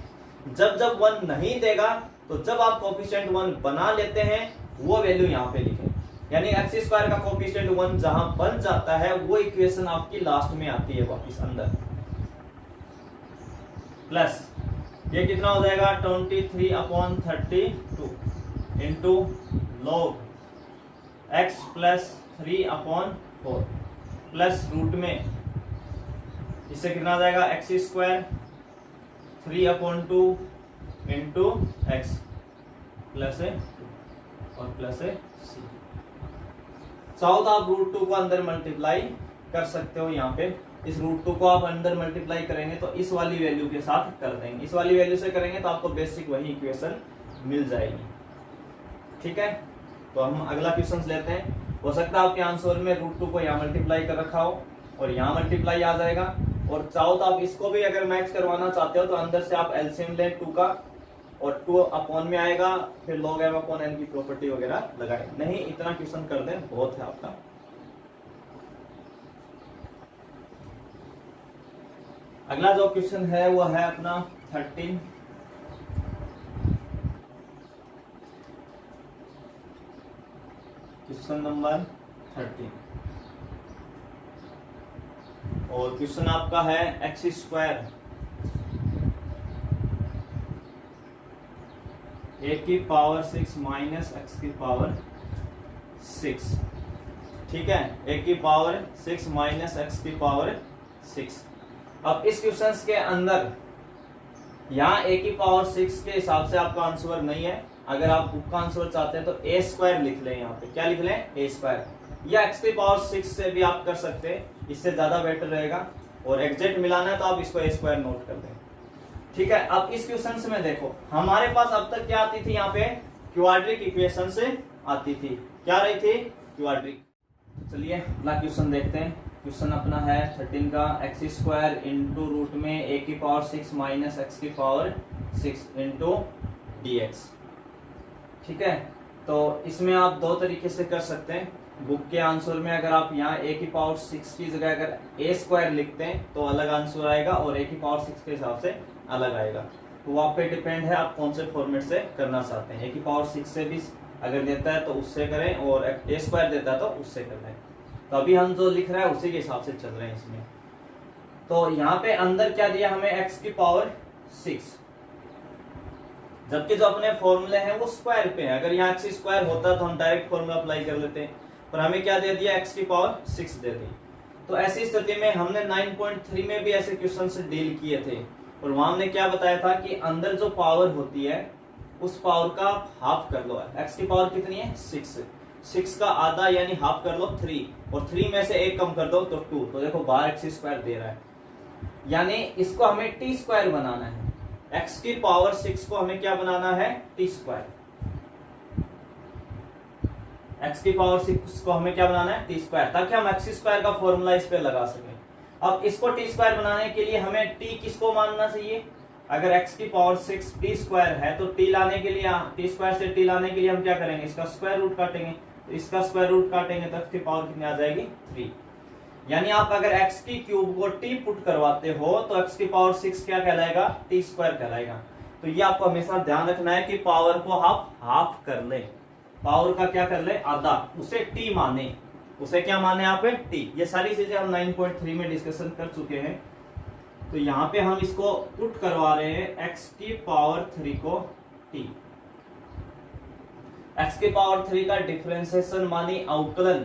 S1: जब जब 1 नहीं देगा तो जब आप कोएफिशिएंट 1 बना लेते हैं वो वैल्यू यहाँ पे लिखें, यानी x स्क्वायर का कोएफिशिएंट 1 जहां बन जाता है वो इक्वेशन आपकी लास्ट में आती है वापस अंदर। प्लस ये कितना हो जाएगा 23 upon 32 into log x plus 3 upon 4 plus root में इससे कितना आ जाएगा x square 3 upon 2 into x plus है और प्लस है सी। चाहो तो आप रूट 2 को अंदर मल्टीप्लाई कर सकते हो, यहाँ पे इस रूट 2 को आप अंदर मल्टीप्लाई करेंगे तो इस वाली वैल्यू के साथ कर देंगे, इस वाली वैल्यू से करेंगे तो आपको बेसिक वही इक्वेशन मिल जाएगी, ठीक है। तो हम अगला क्वेश्चन लेते हैं। हो सकता है आपके आंसर में रूट 2 को यहाँ मल्टीप्लाई कर रखा हो और यहाँ मल्टीप्लाई आ जाएगा, और चाहो तो आप इसको भी अगर मैच करवाना चाहते हो तो अंदर से आप एलसीएम लें 2 का और 2 अपॉन में आएगा, फिर log m अपॉन n की प्रॉपर्टी वगैरह लगाए। नहीं इतना क्वेश्चन कर दें बहुत है आपका। अगला जो क्वेश्चन है वो है अपना 13। क्वेश्चन नंबर 13 और क्वेश्चन आपका है एक्स स्क्वायर ए की पावर 6 माइनस एक्स की पावर 6, ठीक है, ए की पावर 6 माइनस एक्स की पावर 6। अब इस क्वेश्चन के अंदर यहाँ ए की पावर 6 के हिसाब से आपका आंसर नहीं है, अगर आप बुक का आंसर चाहते हैं तो ए स्क्वायर लिख लें, यहाँ पे क्या लिख लें ए स्क्वायर, या एक्स की पावर 6 से भी आप कर सकते हैं, इससे ज्यादा बेटर रहेगा। और एग्जैक्ट मिलाना है तो आप इसको ए स्क्वायर नोट कर दें, ठीक है। अब इस क्वेश्चन में देखो हमारे पास अब तक क्या आती थी, यहाँ पे क्वाड्रिक इक्वेशन से आती थी, क्या रही थी क्वाड्रिक। चलिए अगला क्वेश्चन देखते हैं। क्वेश्चन अपना है 13 का एक्स स्क्वायर इंटू रूट में ए की पावर 6 माइनस एक्स की पावर 6 इंटू डी एक्स, ठीक है। तो इसमें आप दो तरीके से कर सकते हैं। बुक के आंसर में अगर आप यहाँ ए की पावर 6 की जगह अगर ए स्क्वायर लिखते हैं तो अलग आंसर आएगा और ए की पावर 6 के हिसाब से अलग आएगा, तो वो आप पे डिपेंड है आप कौन से फॉर्मेट से करना चाहते हैं। ए की पावर 6 से भी अगर देता है तो उससे करें और ए स्क्वायर देता है तो उससे करें। तो अभी हम जो लिख रहे हैं उसी के हिसाब से चल रहे हैं इसमें। तो यहाँ पे अंदर क्या दिया हमें, x की पावर 6, जबकि जो अपने फॉर्मूले हैं वो स्क्वायर पे है। अगर यहाँ x स्क्वायर होता तो हम डायरेक्ट फॉर्मूला अप्लाई कर लेते, पर हमें क्या दे दिया, x की पावर 6 दे दी। तो ऐसी स्थिति में हमने 9.3 में भी ऐसे क्वेश्चन से डील किए थे, और वहां हमने क्या बताया था कि अंदर जो पावर होती है उस पावर का हाफ कर लो। x की पावर कितनी है, 6 का आधा यानी हाफ कर लो 3, और 3 में से 1 कम कर दो तो 2। तो देखो बाहर x स्क्वायर दे रहा है, यानी इसको हमें t स्क्वायर बनाना है। x की पावर 6 को हमें क्या बनाना है, t स्क्वायर। x की पावर 6 को हमें क्या बनाना है, t स्क्वायर, ताकि हम x स्क्वायर का फॉर्मूला इस पे लगा सकें। अब इसको t स्क्वायर बनाने के लिए हमें t किसको मानना चाहिए, अगर x की पावर 6 t स्क्वायर है तो t लाने के लिए, t स्क्वायर से t लाने के लिए हम क्या करेंगे, इसका स्क्वायर रूट काटेंगे। तो इसका स्क्वायर रूट काटेंगे तो x की पावर कितनी आ जाएगी, 3। यानी आप अगर x की क्यूब को t पुट करवाते हो तो x की पावर 6 क्या कहलाएगा, t स्क्वायर कहलाएगा। तो ये आपको हमेशा ध्यान रखना है कि पावर को आप हाफ कर ले, पावर का क्या कर ले, आधा, उसे t माने, उसे क्या माने आप, t। ये सारी चीजें हम 9.3 में डिस्कशन कर चुके हैं। तो यहाँ पे हम इसको पुट करवा रहे हैं x की पावर 3 को t। x की पावर 3 का डिफरेंशिएशन मानी अवकलन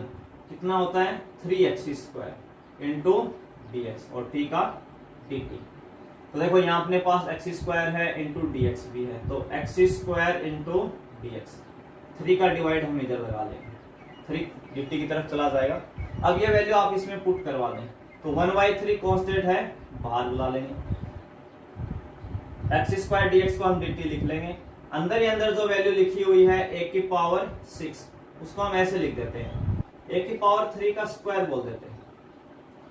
S1: कितना होता है, 3x स्क्वायर इंटू dx और t का dt। तो देखो यहाँ अपने पास x स्क्वायर है इंटू dx भी है, तो x स्क्वायर इंटू dx, 3 का डिवाइड हम इधर लगा लेंगे, 3 dt की तरफ चला जाएगा। अब ये वैल्यू आप इसमें पुट करवा दें तो 1/3 कांस्टेंट है, बाहर बुला लेंगे, x स्क्वायर dx को हम dt लिख लेंगे। अंदर ही अंदर जो वैल्यू लिखी हुई है a की पावर 6, उसको हम ऐसे लिख देते हैं, a की पावर 3 का स्क्वायर बोल देते हैं,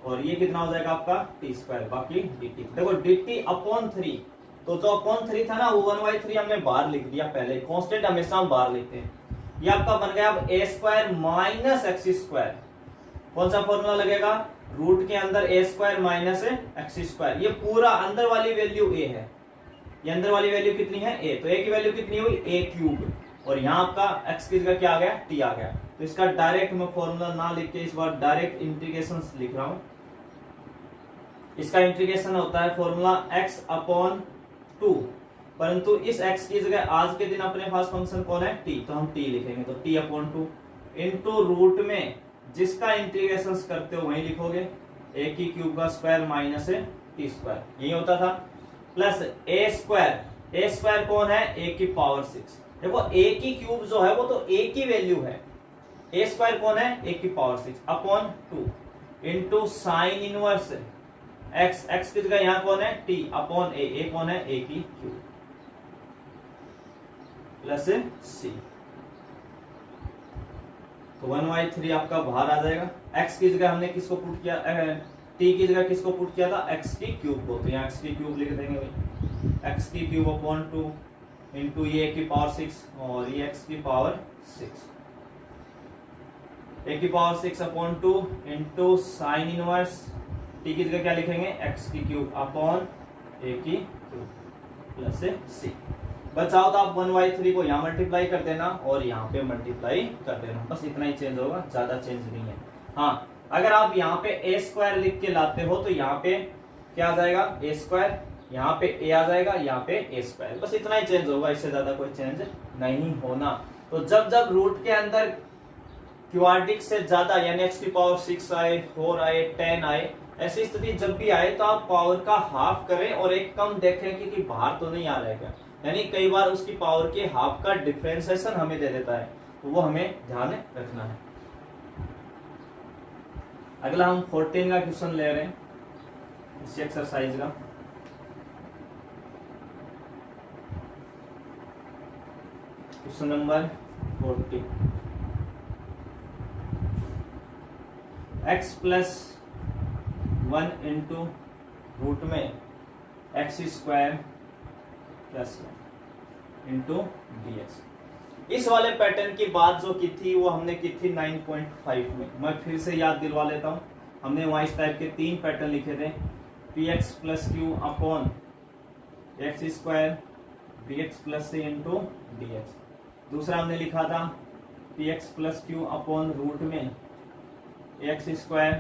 S1: और ये कितना हो जाएगा आपका t स्क्वायर, बाकी dt। देखो dt अपॉन 3, तो जो अपॉन 3 था ना वो 1/3 हमने बाहर लिख दिया पहले, कांस्टेंट हमेशा हम बाहर लिखते हैं। ये आपका बन गया अब a square minus x square. कौन सा फॉर्मूला लगेगा, रूट के अंदर a square minus x square, ये पूरा अंदर वाली वैल्यू a है, ये अंदर वाली वैल्यू कितनी है a, तो a की वैल्यू कितनी हुई, a क्यूब, और यहाँ आपका x की जगह क्या आ गया, t आ गया। तो इसका डायरेक्ट मैं फॉर्मूला ना लिख के इस बार डायरेक्ट इंटीग्रेशन लिख रहा हूं। इसका इंटीग्रेशन होता है फॉर्मूला x अपॉन 2, परंतु इस x की जगह आज के दिन अपने पास फंक्शन कौन है, t, तो हम t लिखेंगे, तो t अपॉन 2 इंटू रूट में जिसका इंटीग्रेशन करते हो वही लिखोगे, a की क्यूब का स्क्वायर माइनस t स्क्वायर, यही होता था, plus a square, a square कौन है, a की पावर 6। देखो a की क्यूब जो है वो तो a की वैल्यू है, a स्क्वायर कौन है, a की power 6 upon 2 into sine inverse x, x की जगह यहाँ कौन है, t अपॉन a कौन है, a की क्यूब प्लस c। तो 1/3 आपका बाहर आ जाएगा। x की जगह हमने किसको पुट किया, t की जगह किसको पुट किया था, x की क्यूब को, तो यहाँ x की क्यूब लिख देंगे भाई, x की क्यूब अपॉन 2 इंटू ये a की पावर 6 और ये x की पावर 6, a की power 6 upon 2 into sine inverse t की जगह क्या लिखेंगे, x की क्यूब अपॉन a की क्यूब प्लस c। बचाओ तो आप 1/3 को यहाँ मल्टीप्लाई कर देना और यहाँ पे मल्टीप्लाई कर देना, बस इतना ही चेंज होगा, ज्यादा चेंज नहीं है। हाँ, अगर आप यहाँ पे a स्क्वायर लिख के लाते हो तो यहाँ पे क्या आ जाएगा, a स्क्वायर, यहाँ पे a आ जाएगा, यहाँ पे a स्क्वायर, बस इतना ही चेंज होगा, इससे ज्यादा कोई चेंज नहीं होना। तो जब जब रूट के अंदर क्वाड्रिक से ज्यादा यानी x की पावर 6 आए, 4 आए, 10 आए, ऐसी स्थिति जब भी आए तो आप पावर का हाफ करें और एक कम देखें कि बाहर तो नहीं आ रहा है क्या, यानी कई बार उसकी पावर के हाफ का डिफरेंशिएशन हमें दे देता है, तो वो हमें ध्यान रखना है। अगला हम 14 का क्वेश्चन ले रहे हैं इस एक्सरसाइज का। Question number 14, x plus 1 into root में x square plus 1 into dx। इस वाले पैटर्न की बात जो की थी वो हमने की थी 9.5 में, मैं फिर से याद दिलवा लेता हूँ। हमने वहां इस टाइप के 3 पैटर्न लिखे थे, px plus Q upon X square bx plus c into dx। दूसरा हमने लिखा था px plus Q upon root में x square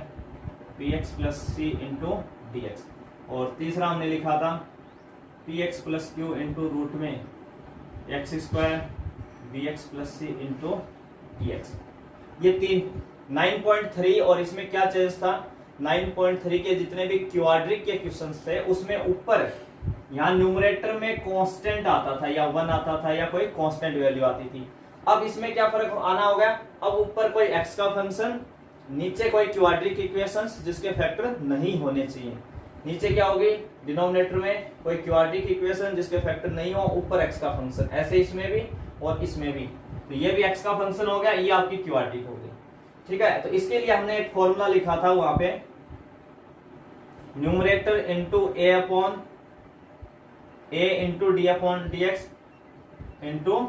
S1: P X plus C into D X, और तीसरा हमने लिखा था P X plus Q into root में x square B X plus C into D X. ये तीन 9.3 और इसमें क्या चेंज था, 9.3 के जितने भी क्वाड्रिक के क्वेश्चंस थे उसमें ऊपर यहाँ न्यूमरेटर में कांस्टेंट आता था या 1 आता था या कोई कांस्टेंट वैल्यू आती थी। अब इसमें क्या फर्क आना हो गया, अब ऊपर कोई एक्स का फंक्शन, नीचे कोई क्वाड्रिक इक्वेशंस जिसके फैक्टर नहीं होने चाहिए। नीचे क्या होगी, डिनोमिनेटर में कोई क्वाड्रिक इक्वेशन जिसके फैक्टर नहीं हो, ऊपर एक्स का फंक्शन, ऐसे इसमें भी और इसमें भी। तो ये भी एक्स का फंक्शन हो गया, ये आपकी क्वाड्रिक हो गई। ठीक है, तो इसके लिए हमने एक फॉर्मूला लिखा था वहां पे, numerator into A upon A into D upon D X into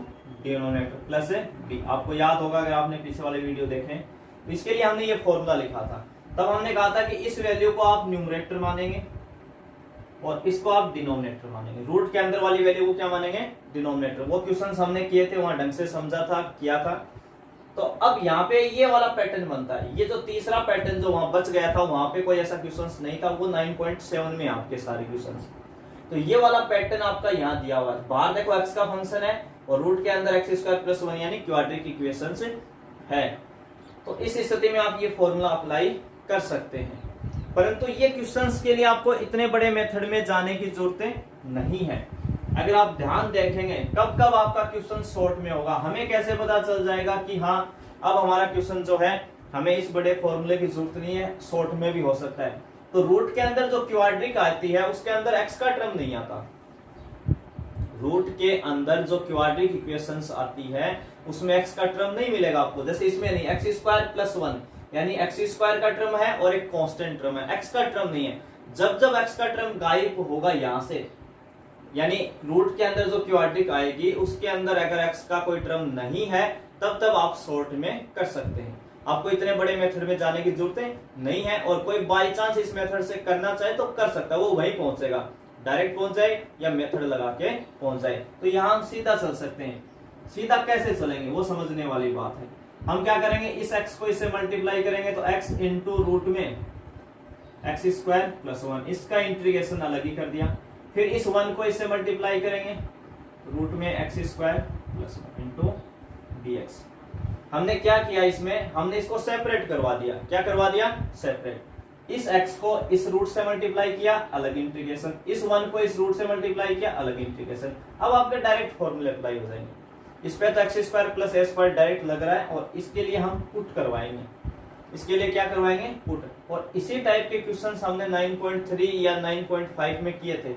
S1: denominator plus B. आपको याद होगा अगर आपने पीछे वाले वीडियो देखे, तो इसके लिए हमने ये फॉर्मूला लिखा था। तब हमने कहा था कि इस वैल्यू को आप न्यूमरेटर मानेंगे और इसको आप डिनोमिनेटर मानेंगे, रूट के अंदर वाली वैल्यू को क्या मानेंगे, डिनोमिनेटर। वो क्वेश्चंस हमने किए थे, वहां ढंग से समझा था, किया था। तो अब यहाँ पे ये वाला पैटर्न बनता है। ये जो तीसरा पैटर्न जो वहां बच गया था, वहां पे कोई ऐसा क्वेश्चंस नहीं था, वो 9.7 में आपके सारे क्वेश्चंस। तो ये वाला पैटर्न आपका यहाँ दिया हुआ है। बाहर देखो एक्स का फंक्शन है और रूट के अंदर एक्स स्क्वायर प्लस 1 यानी क्वाड्रिक इक्वेशंस है। तो इस स्थिति में आप ये फॉर्मूला अप्लाई कर सकते हैं, परंतु ये क्वेश्चंस के लिए आपको इतने बड़े मेथड में जाने की जरूरत नहीं है। अगर आप ध्यान देखेंगे कब कब आपका क्वेश्चन शॉर्ट में होगा, हमें कैसे पता चल जाएगा कि हाँ अब हमारा क्वेश्चन जो है हमें इस बड़े फॉर्मूले की जरूरत नहीं है, शॉर्ट में भी हो सकता है। तो रूट के अंदर जो क्वाड्रिक आती है उसके अंदर एक्स का टर्म नहीं आता। रूट के अंदर जो क्वाड्रिक इक्वेशंस आती है उसमें एक्स का टर्म नहीं मिलेगा आपको। जैसे इसमें नहीं, एक्स स्क्वायर प्लस 1 यानी एक्स स्क्वायर का टर्म है और एक कांस्टेंट टर्म है, एक्स का टर्म नहीं है। जब जब एक्स का टर्म गायब होगा यहां से, यानी रूट के अंदर जो क्वाड्रिक आएगी उसके अंदर अगर एक्स का कोई टर्म नहीं है, तब तब आप शॉर्ट में कर सकते हैं। आपको इतने बड़े मेथड में जाने की जरूरत नहीं है, और कोई बाई चांस इस मेथड से करना चाहे तो कर सकता है, वो वहीं पहुंचेगा, डायरेक्ट पहुंच जाए या मेथड लगा के पहुंच जाए। तो यहाँ हम सीधा चल सकते हैं। सीधा कैसे चलेंगे वो समझने वाली बात है। हम क्या करेंगे, इस x को इससे मल्टीप्लाई करेंगे तो x इंटू रूट में एक्स स्क्वायर प्लस 1, इसका इंटीग्रेशन अलग ही कर दिया। फिर इस 1 को इससे मल्टीप्लाई करेंगे रूट में x square plus 1 into dx। हमने क्या किया, इसमें हमने इसको सेपरेट करवा दिया। क्या करवा दिया, सेपरेट। इस x को इस रूट से मल्टीप्लाई किया, अलग इंटीग्रेशन। इस 1 को इस रूट से मल्टीप्लाई किया, अलग इंटीग्रेशन। अब आपके डायरेक्ट फॉर्मूले अप्लाई हो जाएंगे। इस पे तो एक्स स्क्वायर प्लस ए स्क्वायर डायरेक्ट लग रहा है, और इसके लिए हम पुट करवाएंगे। इसके लिए क्या करवाएंगे, पुट। और इसी टाइप के क्वेश्चन हमने 9.3 या 9.5 में किए थे।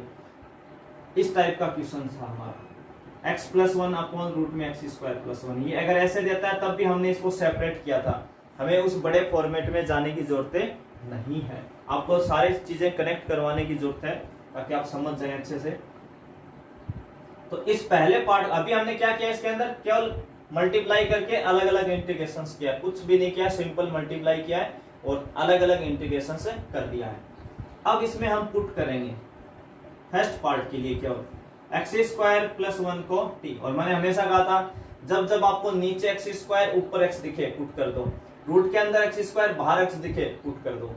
S1: इस टाइप का क्वेश्चन था हमारा, एक्स प्लस 1 अपॉन रूट में एक्स स्क्वायर प्लस 1। ये अगर ऐसे देता है तब भी हमने इसको सेपरेट किया था। हमें उस बड़े फॉर्मेट में जाने की जरूरत नहीं है। आपको सारी चीजें कनेक्ट करवाने की जरूरत है ताकि आप समझ जाएं अच्छे से। तो इस पहले पार्ट अभी हमने क्या किया, इसके अंदर केवल मल्टीप्लाई करके अलग अलग इंटीग्रेशंस किया, कुछ भी नहीं किया, सिंपल मल्टीप्लाई किया है और अलग अलग इंटीग्रेशन से कर दिया है। अब इसमें हम पुट करेंगे फर्स्ट पार्ट के लिए केवल एक्स स्क्वायर प्लस 1 को टी। और मैंने हमेशा कहा था जब जब आपको नीचे एक्स स्क्वायर ऊपर एक्स दिखे पुट कर दो, रूट के अंदर एक्स स्क्वायर बाहर एक्स दिखे पुट कर दो।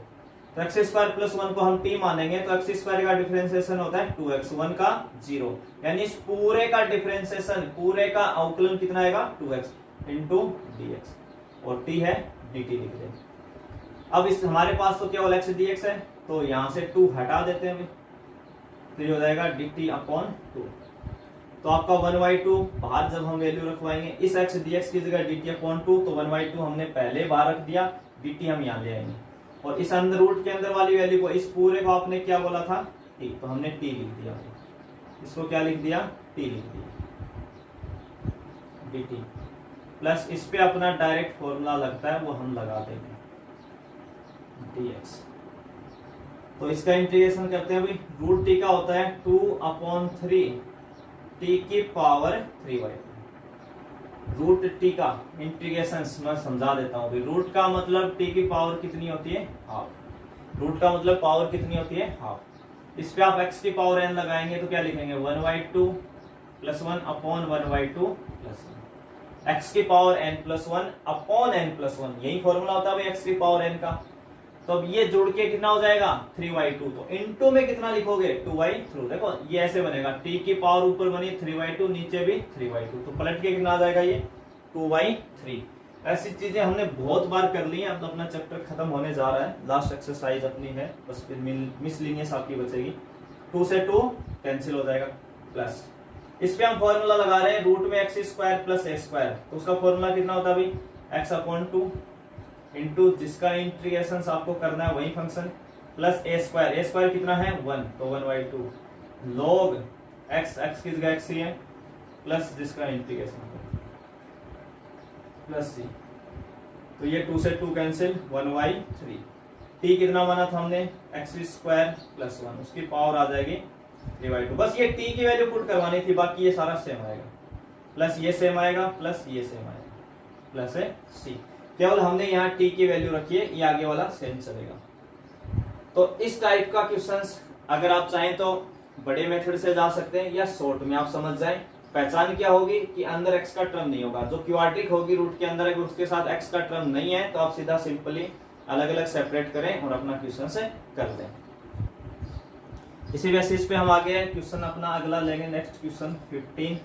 S1: तो एक्स स्क्वायर प्लस 1 को हम टी मानेंगे तो एक्स स्क्वायर का डिफरेंशिएशन होता है 2x, 1 का 0, यानी इस पूरे का डिफरेंशिएशन, पूरे का अवकलन कितना आएगा 2x इंटू dx, और t है dt लिख दें। अब इस हमारे पास तो केवल x dx है, तो यहां से 2 हटा देते हैं, तो ये हो जाएगा dt अपॉन 2। तो आपका 1/2 बाहर जब हम वैल्यू रखवाएंगे इस x dx की जगह dt अपॉन 2, तो 1/2 हमने पहले बाहर रख दिया, dt हम यहाँ ले आएंगे। और इस अंदर रूट के अंदर वाली वैल्यू को, इस पूरे को आपने क्या बोला था t, तो हमने t लिख दिया। इसको क्या लिख दिया, t लिख दिया, dt प्लस इस पे अपना डायरेक्ट फॉर्मूला लगता है वो हम लगा देंगे dx। तो इसका इंटीग्रेशन करते हैं। अभी रूट टी का होता है 2/3 टी की पावर 3/2। रूट टी का इंटीग्रेशन मैं समझा देता हूँ। रूट का मतलब टी की पावर कितनी होती है, हाफ। रूट का मतलब पावर कितनी होती है, हाफ। इस पे आप x की पावर n लगाएंगे तो क्या लिखेंगे 1/2 प्लस 1 अपॉन 1/2 प्लस 1। x की पावर n+1 अपॉन n+1, यही फॉर्मूला होता है भाई x की पावर n का। तो अब ये जोड़ के कितना हो जाएगा 3/2, तो इनटू में कितना लिखोगे 2/3। देखो ये ऐसे बनेगा, t की पावर ऊपर बनी 3/2, नीचे भी 3/2, तो पलट के कितना आ जाएगा ये 2/3। ऐसी चीजें हमने बहुत बार कर ली हैं, अब तो अपना चैप्टर खत्म होने जा रहा है, लास्ट एक्सरसाइज अपनी है, बस फिर मिसलिनियस आपकी बचेगी। 2 से 2 कैंसिल हो जाएगा, प्लस इस पे हम फॉर्मूला लगा रहे हैं रूट में x² प्लस a², तो उसका फॉर्मूला कितना होता है भाई x/2 इंटू जिसका इंटीग्रेशन आपको करना है वही फंक्शन, प्लस a² कितना है 1, तो 1/2 log x की जगह x ही है, प्लस जिसका इंटीग्रेशन प्लस c, तो ये 2 से 2 कैंसिल 1/3। t कितना माना था हमने x² प्लस 1, उसकी पावर आ जाएगी 3/2। बस ये t की वैल्यू पुट करवानी थी, बाकी ये सारा सेम आएगा, प्लस ये सेम आएगा, प्लस ये सेम आएगा, प्लस है c। केवल हमने यहाँ t की वैल्यू रखी है, ये आगे वाला सेम चलेगा। तो इस टाइप का क्वेश्चंस अगर आप चाहें तो बड़े मेथड से जा सकते हैं, या शॉर्ट में आप समझ जाएं। पहचान क्या होगी कि अंदर x का टर्म नहीं होगा, जो क्वाड्रिक होगी रूट के अंदर, अगर उसके साथ x का टर्म नहीं है तो आप सीधा सिंपली अलग अलग सेपरेट करें और अपना क्वेश्चन से कर लें। इसी बेसिस पे हम आगे क्वेश्चन अपना अगला लेंगे, नेक्स्ट क्वेश्चन 15।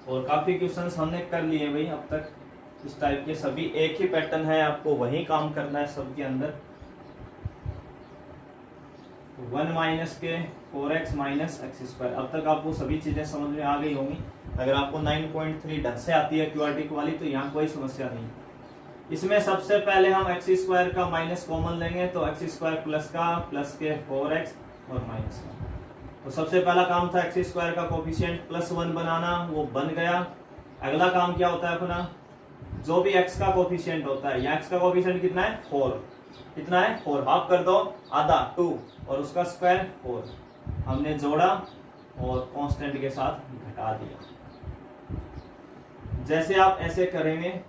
S1: और काफी क्वेश्चंस हमने कर लिए भाई अब तक, इस टाइप के सभी एक ही पैटर्न है, आपको वही काम करना है सबके अंदर। 1 माइनस के 4x माइनस x², अब तक आपको सभी चीजें समझ में आ गई होंगी। अगर आपको 9.3 ढंग से आती है क्वाड्रिक वाली तो यहाँ कोई समस्या नहीं। इसमें सबसे पहले हम x² का माइनस कॉमन लेंगे, तो x² प्लस का प्लस के 4x और माइनस का, तो सबसे पहला काम था x² का कोफिशिएंट +1 बनाना, वो बन गया। अगला काम क्या होता है अपना, जो भी x का कोफिशिएंट होता है, या x का कोफिशिएंट कितना है 4, कितना है 4, हाफ कर दो आधा 2 और उसका स्क्वायर 4, हमने जोड़ा और कांस्टेंट के साथ घटा दिया। जैसे आप ऐसे करेंगे,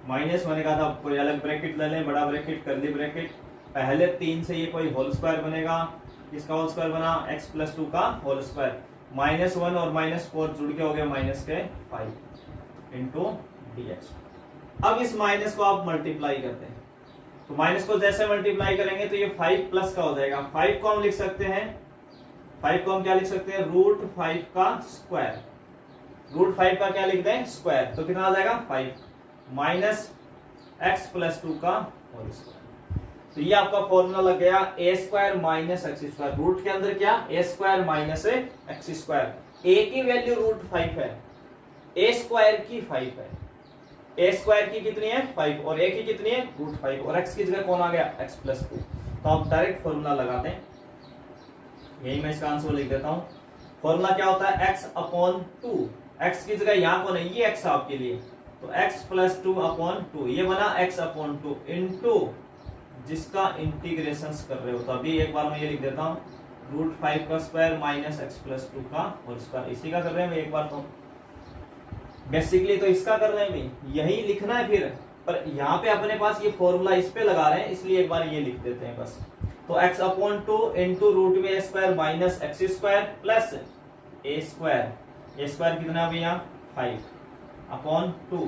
S1: माइनस होने का था, कोई अलग ब्रैकेट ले लें, बड़ा ब्रैकेट कर्ली ब्रैकेट, पहले 3 से ये कोई होल स्क्वायर बनेगा, इसका होल स्क्वायर बना x+2 का होल स्क्वायर, -1 और -4 जुड़ के हो गया -5 इंटू dx। अब इस माइनस को आप मल्टीप्लाई करते हैं, तो माइनस को जैसे मल्टीप्लाई करेंगे तो ये 5 प्लस का हो जाएगा। 5 को हम लिख सकते हैं, 5 को हम क्या लिख सकते हैं, √5 का स्क्वायर, √5 का क्या लिख दें स्क्वायर, तो कितना आ जाएगा 5 माइनस x+2 का होल स्क्वायर। तो ये आपका फॉर्मूला लग गया a² माइनस x², रूट के अंदर क्या a² माइनस x², a की वैल्यू √5 है, a² की 5 है, a² की कितनी है 5 और a की कितनी है √5, और x की जगह कौन आ गया x+2, तो आप डायरेक्ट फॉर्मूला लगा दें। यही मैं इसका आंसर लिख देता हूं। फॉर्मूला क्या होता है x/2, x की जगह यहां कौन है, ये x आपके लिए, तो x+2/2, ये बना x/2 इंटू जिसका इंटीग्रेशन कर रहे हो, तो अभी एक बार मैं ये लिख देता हूँ √5 का स्क्वायर माइनस x+2 का होल स्क्वायर, इसी का कर रहे हैं एक बार, तो बेसिकली तो इसका कर रहे हैं, यही लिखना है फिर, पर यहाँ पे अपने पास ये फॉर्मूला इस पे लगा रहे हैं, इसलिए एक बार ये लिख देते हैं बस। तो x/2 into √a² minus x² plus a² कितना है यहाँ 5/2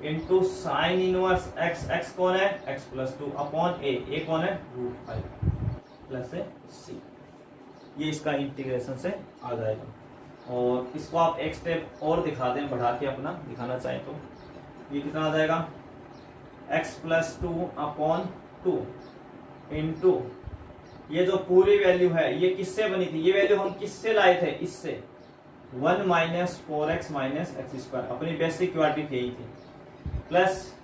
S1: इंटू साइन इनवर्स x कौन है x+2 अपॉन a कौन है √5 प्लस c, ये इसका इंटीग्रेशन से आ जाएगा। और इसको आप एक स्टेप और दिखा दें, बढ़ा के अपना दिखाना चाहें तो ये कितना आ जाएगा x+2/2 इंटू ये जो पूरी वैल्यू है ये किससे बनी थी, ये वैल्यू हम किससे लाए थे, इससे 1 माइनस 4x माइनस x², अपनी बेसिक क्वाड्रिक यही थी, plus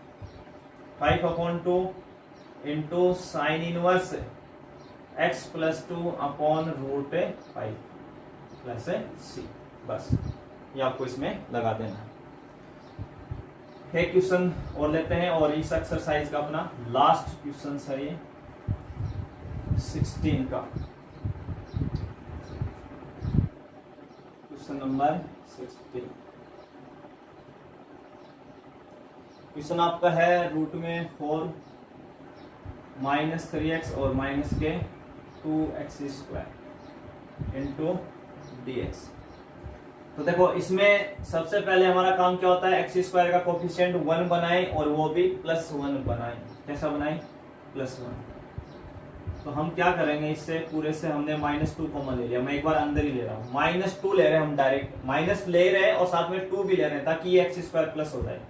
S1: 5/2 into sine inverse x+2 upon √5 plus c, बस ये आपको इसमें लगा देना है। एक क्वेश्चन और लेते हैं, और इस एक्सरसाइज का अपना लास्ट क्वेश्चन है ये 16 का, क्वेश्चन नंबर 16। क्वेश्चन आपका है रूट में 4 -3x और माइनस के 2x² इंटू dx। तो देखो इसमें सबसे पहले हमारा काम क्या होता है, एक्स स्क्वायर का कोफिशिएंट 1 बनाए और वो भी +1 बनाए। कैसा बनाए, +1। तो हम क्या करेंगे, इससे पूरे से हमने -2 कॉमन ले लिया। मैं एक बार अंदर ही ले रहा हूँ, -2 ले रहे हैं हम, डायरेक्ट माइनस ले रहे हैं और साथ में 2 भी ले रहे हैं ताकि ये एक्स स्क्वायर प्लस हो जाए।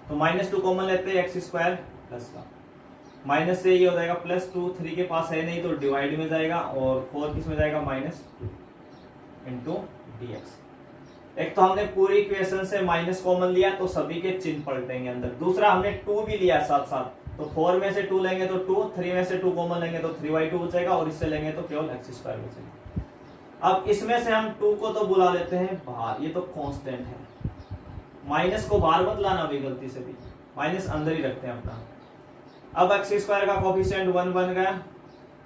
S1: तो -2 कॉमन लेते हैं, एक्स स्क्वायर प्लस का माइनस से ये हो जाएगा +2, 3 के पास है नहीं तो डिवाइड में जाएगा और 4 किस में जाएगा, -2 इंटू dx। एक तो हमने पूरी इक्वेशन से माइनस कॉमन लिया तो सभी के चिन्ह पलटेंगे अंदर। दूसरा हमने 2 भी लिया साथ साथ, तो 4 में से 2 लेंगे तो 2, 3 में से 2 कॉमन लेंगे तो 3/2 बचेगा और इससे लेंगे तो केवल एक्स स्क्वायर बचेगा। अब इसमें से हम 2 को तो बुला लेते हैं बाहर, ये तो कांस्टेंट है। माइनस को बाहर मत लाना भी गलती से भी, माइनस अंदर ही रखते हैं अपना। अब एक्स स्क्वायर का कोफिशिएंट 1 बन गया,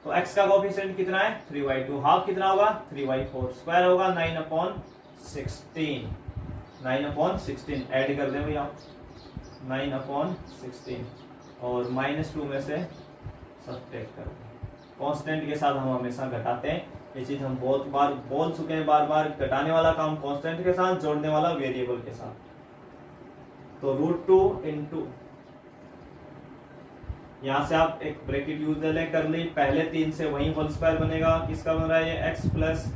S1: तो एक्स का कोफिशिएंट कितना है, 3/2। हाफ कितना होगा, 3/4। स्क्वायर होगा 9/16। 9/16 ऐड कर दें भैया, 9/16 और -2 में से सब्ट्रैक्ट कर दें। कांस्टेंट के साथ हम हमेशा घटाते हैं, ये चीज हम बहुत बार बोल चुके हैं, बार बार। घटाने वाला काम कांस्टेंट के साथ, जोड़ने वाला वेरिएबल के साथ। तो √2 इंटू, यहां से आप एक ब्रैकेट यूज कर ली, पहले 3 से वही होल स्क्वायर बनेगा। किसका बन रहा है ये, x +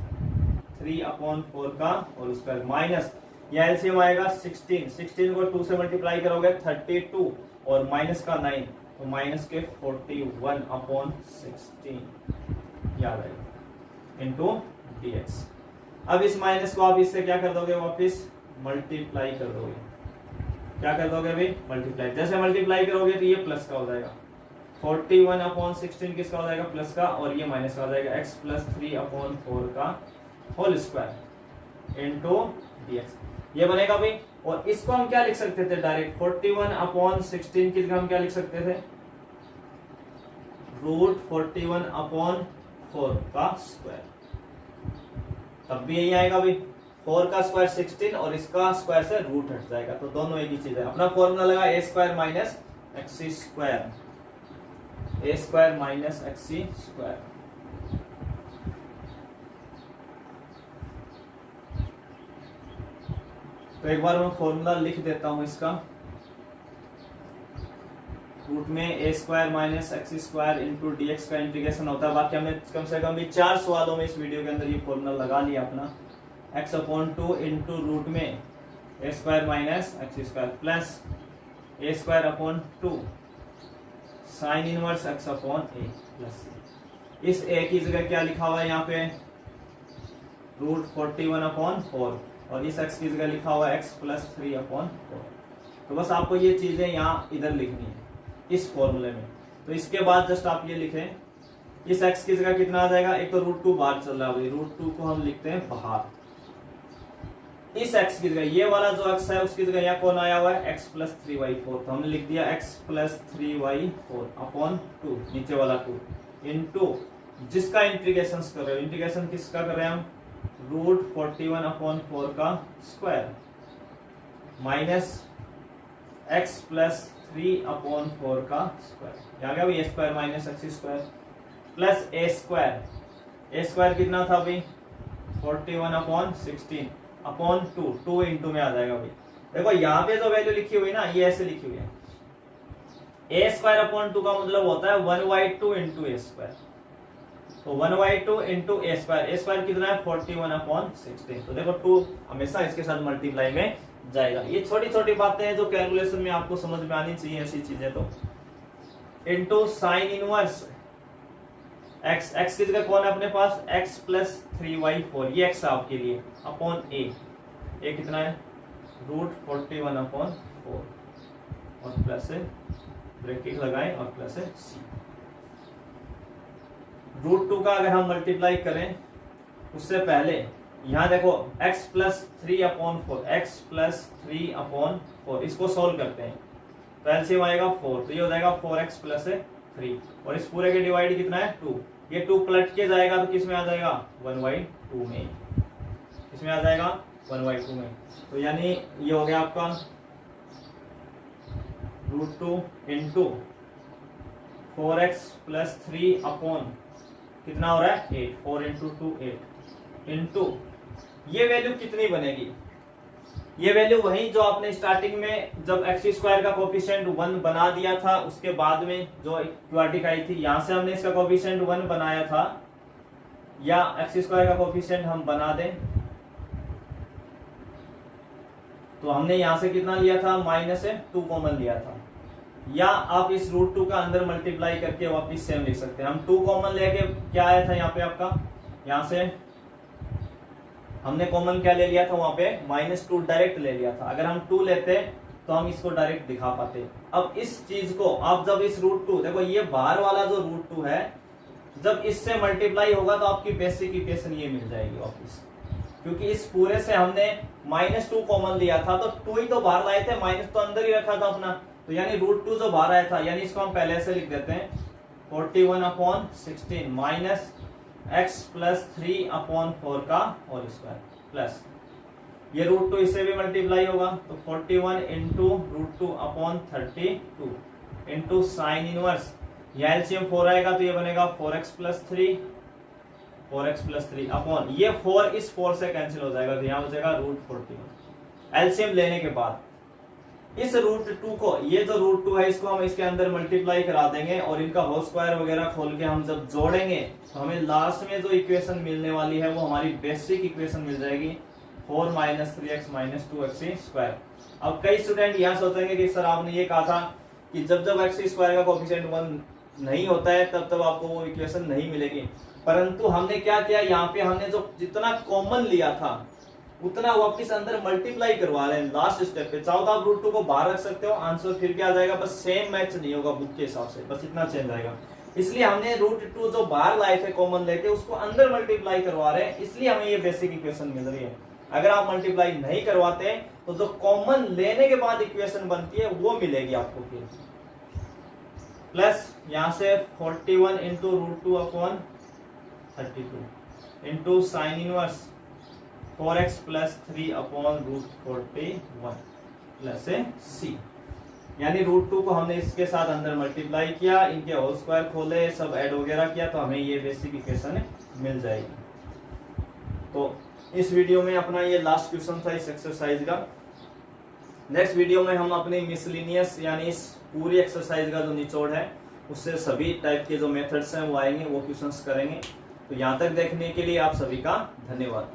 S1: 3/4 का होल स्क्वायर माइनस, यह एलसीएम आएगा 16 को 2 से मल्टीप्लाई करोगे 32 और माइनस का 9 तो माइनस के 41/16 याद आएगा इंटू dx। अब इस माइनस को आप इससे क्या कर दोगे, वापिस मल्टीप्लाई कर दोगे। क्या कर दोगे भाई, मल्टीप्लाई। जैसे मल्टीप्लाई करोगे तो ये प्लस का हो जाएगा, 41/16 किसका हो जाएगा, प्लस का, और ये माइनस का हो जाएगा, x + 3/4 का होल स्क्वायर इंटू dx। ये बनेगा भाई। और इसको हम क्या लिख सकते थे डायरेक्ट, 41/16 की जगह हम क्या लिख सकते थे, √41/4 का स्क्वायर। तब भी यही आएगा भाई, 4 का स्क्वायर 16 और इसका स्क्वायर से रूट हट जाएगा, तो दोनों एक ही चीज है। अपना फॉर्मूला लगा a² - x², a² - x²। तो एक बार मैं फॉर्मूला लिख देता हूं इसका। रूट में a² - x² इंटू dx का इंटीग्रेशन होता है। बाकी हमने कम से कम भी 4 सवालों में इस वीडियो के अंदर ये फॉर्मूला लगा लिया अपना। x/2 इंटू रूट में a² - x² plus a² sine inverse x/a plus इस a की जगह क्या लिखा हुआ है यहाँ पे, √41/4 और इस x की जगह लिखा हुआ है x + 3/4। तो बस आपको ये चीजें यहाँ इधर लिखनी है इस फॉर्मूले में। तो इसके बाद जस्ट आप ये लिखें, इस x की जगह कितना आ जाएगा, एक तो √2 बाहर चल रहा है, √2 को हम लिखते हैं बाहर। इस x की जगह ये वाला जो x है उसकी जगह यहाँ कौन आया हुआ है, x + 3/4। तो हमने लिख दिया x + 3/4/2, नीचे वाला 2 इंटू जिसका इंटीग्रेशन कर रहे हो, इंटीग्रेशन किसका कर रहे हैं हम, √41/4 का स्क्वायर माइनस x + 3/4 का स्क्वायर। यहाँ गया भाई a² - x² प्लस a² कितना था भाई, 41/16/2, 2 इंटू में आ जाएगा भाई। देखो यहाँ पे जो वैल्यू लिखी हुई ना, ये ऐसे लिखी हुई है, a²/2 का मतलब होता है 1/2 इंटू a²। तो 1/2 इंटू a² कितना है, 41/16। तो देखो 2 हमेशा इसके साथ मल्टीप्लाई में जाएगा। ये छोटी छोटी बातें हैं जो कैलकुलेशन में आपको समझ में आनी चाहिए, ऐसी चीजें। तो इंटू साइन इनवर्स x की जगह कौन है अपने पास, x + 3/4, ये x आपके लिए, अपॉन a कितना है, √41/4 और प्लस से ब्रैकेट लगाएं और प्लस से c। √2 का अगर हम मल्टीप्लाई करें उससे पहले यहाँ देखो x + 3/4 इसको सोल्व करते हैं तो एलसीएम आएगा 4, तो ये हो जाएगा 4x + 3 और इस पूरे के डिवाइड कितना है 2। ये 2 पलट के जाएगा तो किस में आ जाएगा, 1/2 में। किसमें आ जाएगा, 1/2 में। तो यानी ये हो गया आपका √2 इंटू 4x + 3 कितना हो रहा है 8, 4 × 2 8 इंटू ये वैल्यू कितनी बनेगी? ये वैल्यू वही जो आपने स्टार्टिंग में जब एक्स स्क्वायर का कोफिशिएंट 1 बना दिया था उसके बाद में जो क्वाड्रेटिक आई थी, यहां से हमने इसका कोफिशिएंट 1 बनाया था, या एक्स स्क्वायर का कोफिशिएंट हम बना दें तो हमने यहां से कितना लिया था? -2 कॉमन लिया था, या आप इस √2 का अंदर मल्टीप्लाई करके वापिस सेम लिख सकते हैं। हम 2 कॉमन लेके क्या आया था यहाँ पे आपका, यहां से हमने कॉमन क्या ले लिया था? वहां पे -2 डायरेक्ट ले लिया था। अगर हम 2 लेते तो हम इसको डायरेक्ट दिखा पाते। अब इस चीज को आप जब इस √2, देखो ये बाहर वाला जो √2 है, जब इससे मल्टीप्लाई होगा तो आपकी बेसिक इक्वेशन ये मिल जाएगी वापिस, क्योंकि इस पूरे से हमने -2 कॉमन लिया था, तो 2 ही तो बाहर लाए थे, माइनस तो अंदर ही रखा था अपना, तो यानी √2 जो बाहर आया था, यानी इसको हम पहले से लिख देते हैं 41/16 माइनस x प्लस 3/4 का होल स्क्वायर प्लस ये √2 इससे भी मल्टीप्लाई होगा, तो 41 इंटू √2/32 इंटू साइन इनवर्स, यह एलसीएम 4 आएगा तो ये बनेगा 4x प्लस 3 अपॉन ये 4 इस 4 से कैंसिल हो जाएगा, तो यहाँ हो जाएगा √41। एलसीएम लेने के बाद इस √2 को, ये जो √2 है इसको हम इसके अंदर मल्टीप्लाई करा देंगे और इनका होल स्क्वायर वगैरह खोल के हम जब जोड़ेंगे तो हमें लास्ट में जो इक्वेशन मिलने वाली है वो हमारी बेसिक इक्वेशन मिल जाएगी 4 - 3x - 2x²। अब कई स्टूडेंट यहाँ सोचेंगे कि सर आपने ये कहा था कि जब जब x² का कोफिशिएंट 1 नहीं होता है तब तब आपको वो इक्वेशन नहीं मिलेगी, परंतु हमने क्या किया, यहाँ पे हमने जो जितना कॉमन लिया था उतना वापिस अंदर मल्टीप्लाई करवा रहे हैं लास्ट स्टेप पे। चाहो तो आप √2 को बाहर रख सकते हो, आंसर फिर क्या आ जाएगा, बस सेम मैच नहीं होगा बुक के हिसाब से, बस इतना चेंज आएगा। इसलिए हमने √2 जो बाहर लाए थे कॉमन लेके उसको अंदर मल्टीप्लाई करवा रहे हैं, इसलिए हमें ये बेसिक इक्वेशन मिल रही है। अगर आप मल्टीप्लाई नहीं करवाते तो जो कॉमन लेने के बाद इक्वेशन बनती है वो मिलेगी आपको फिर, प्लस यहां से 41 into √2/32 into sine inverse 4x plus 3/√41 plus c, यानी √2 को हमने इसके साथ अंदर मल्टीप्लाई किया, इनके होल स्क्वायर खोले, सब ऐड वगैरह किया, तो हमें ये बेसिक इक्वेशन मिल जाएगी। तो इस वीडियो में अपना ये लास्ट क्वेश्चन था इस एक्सरसाइज का। नेक्स्ट वीडियो में हम अपनी मिसलिनियस यानी इस पूरी एक्सरसाइज का जो निचोड़ है उससे सभी टाइप के जो मेथड्स हैं वो आएंगे, वो क्वेश्चंस करेंगे। तो यहाँ तक देखने के लिए आप सभी का धन्यवाद।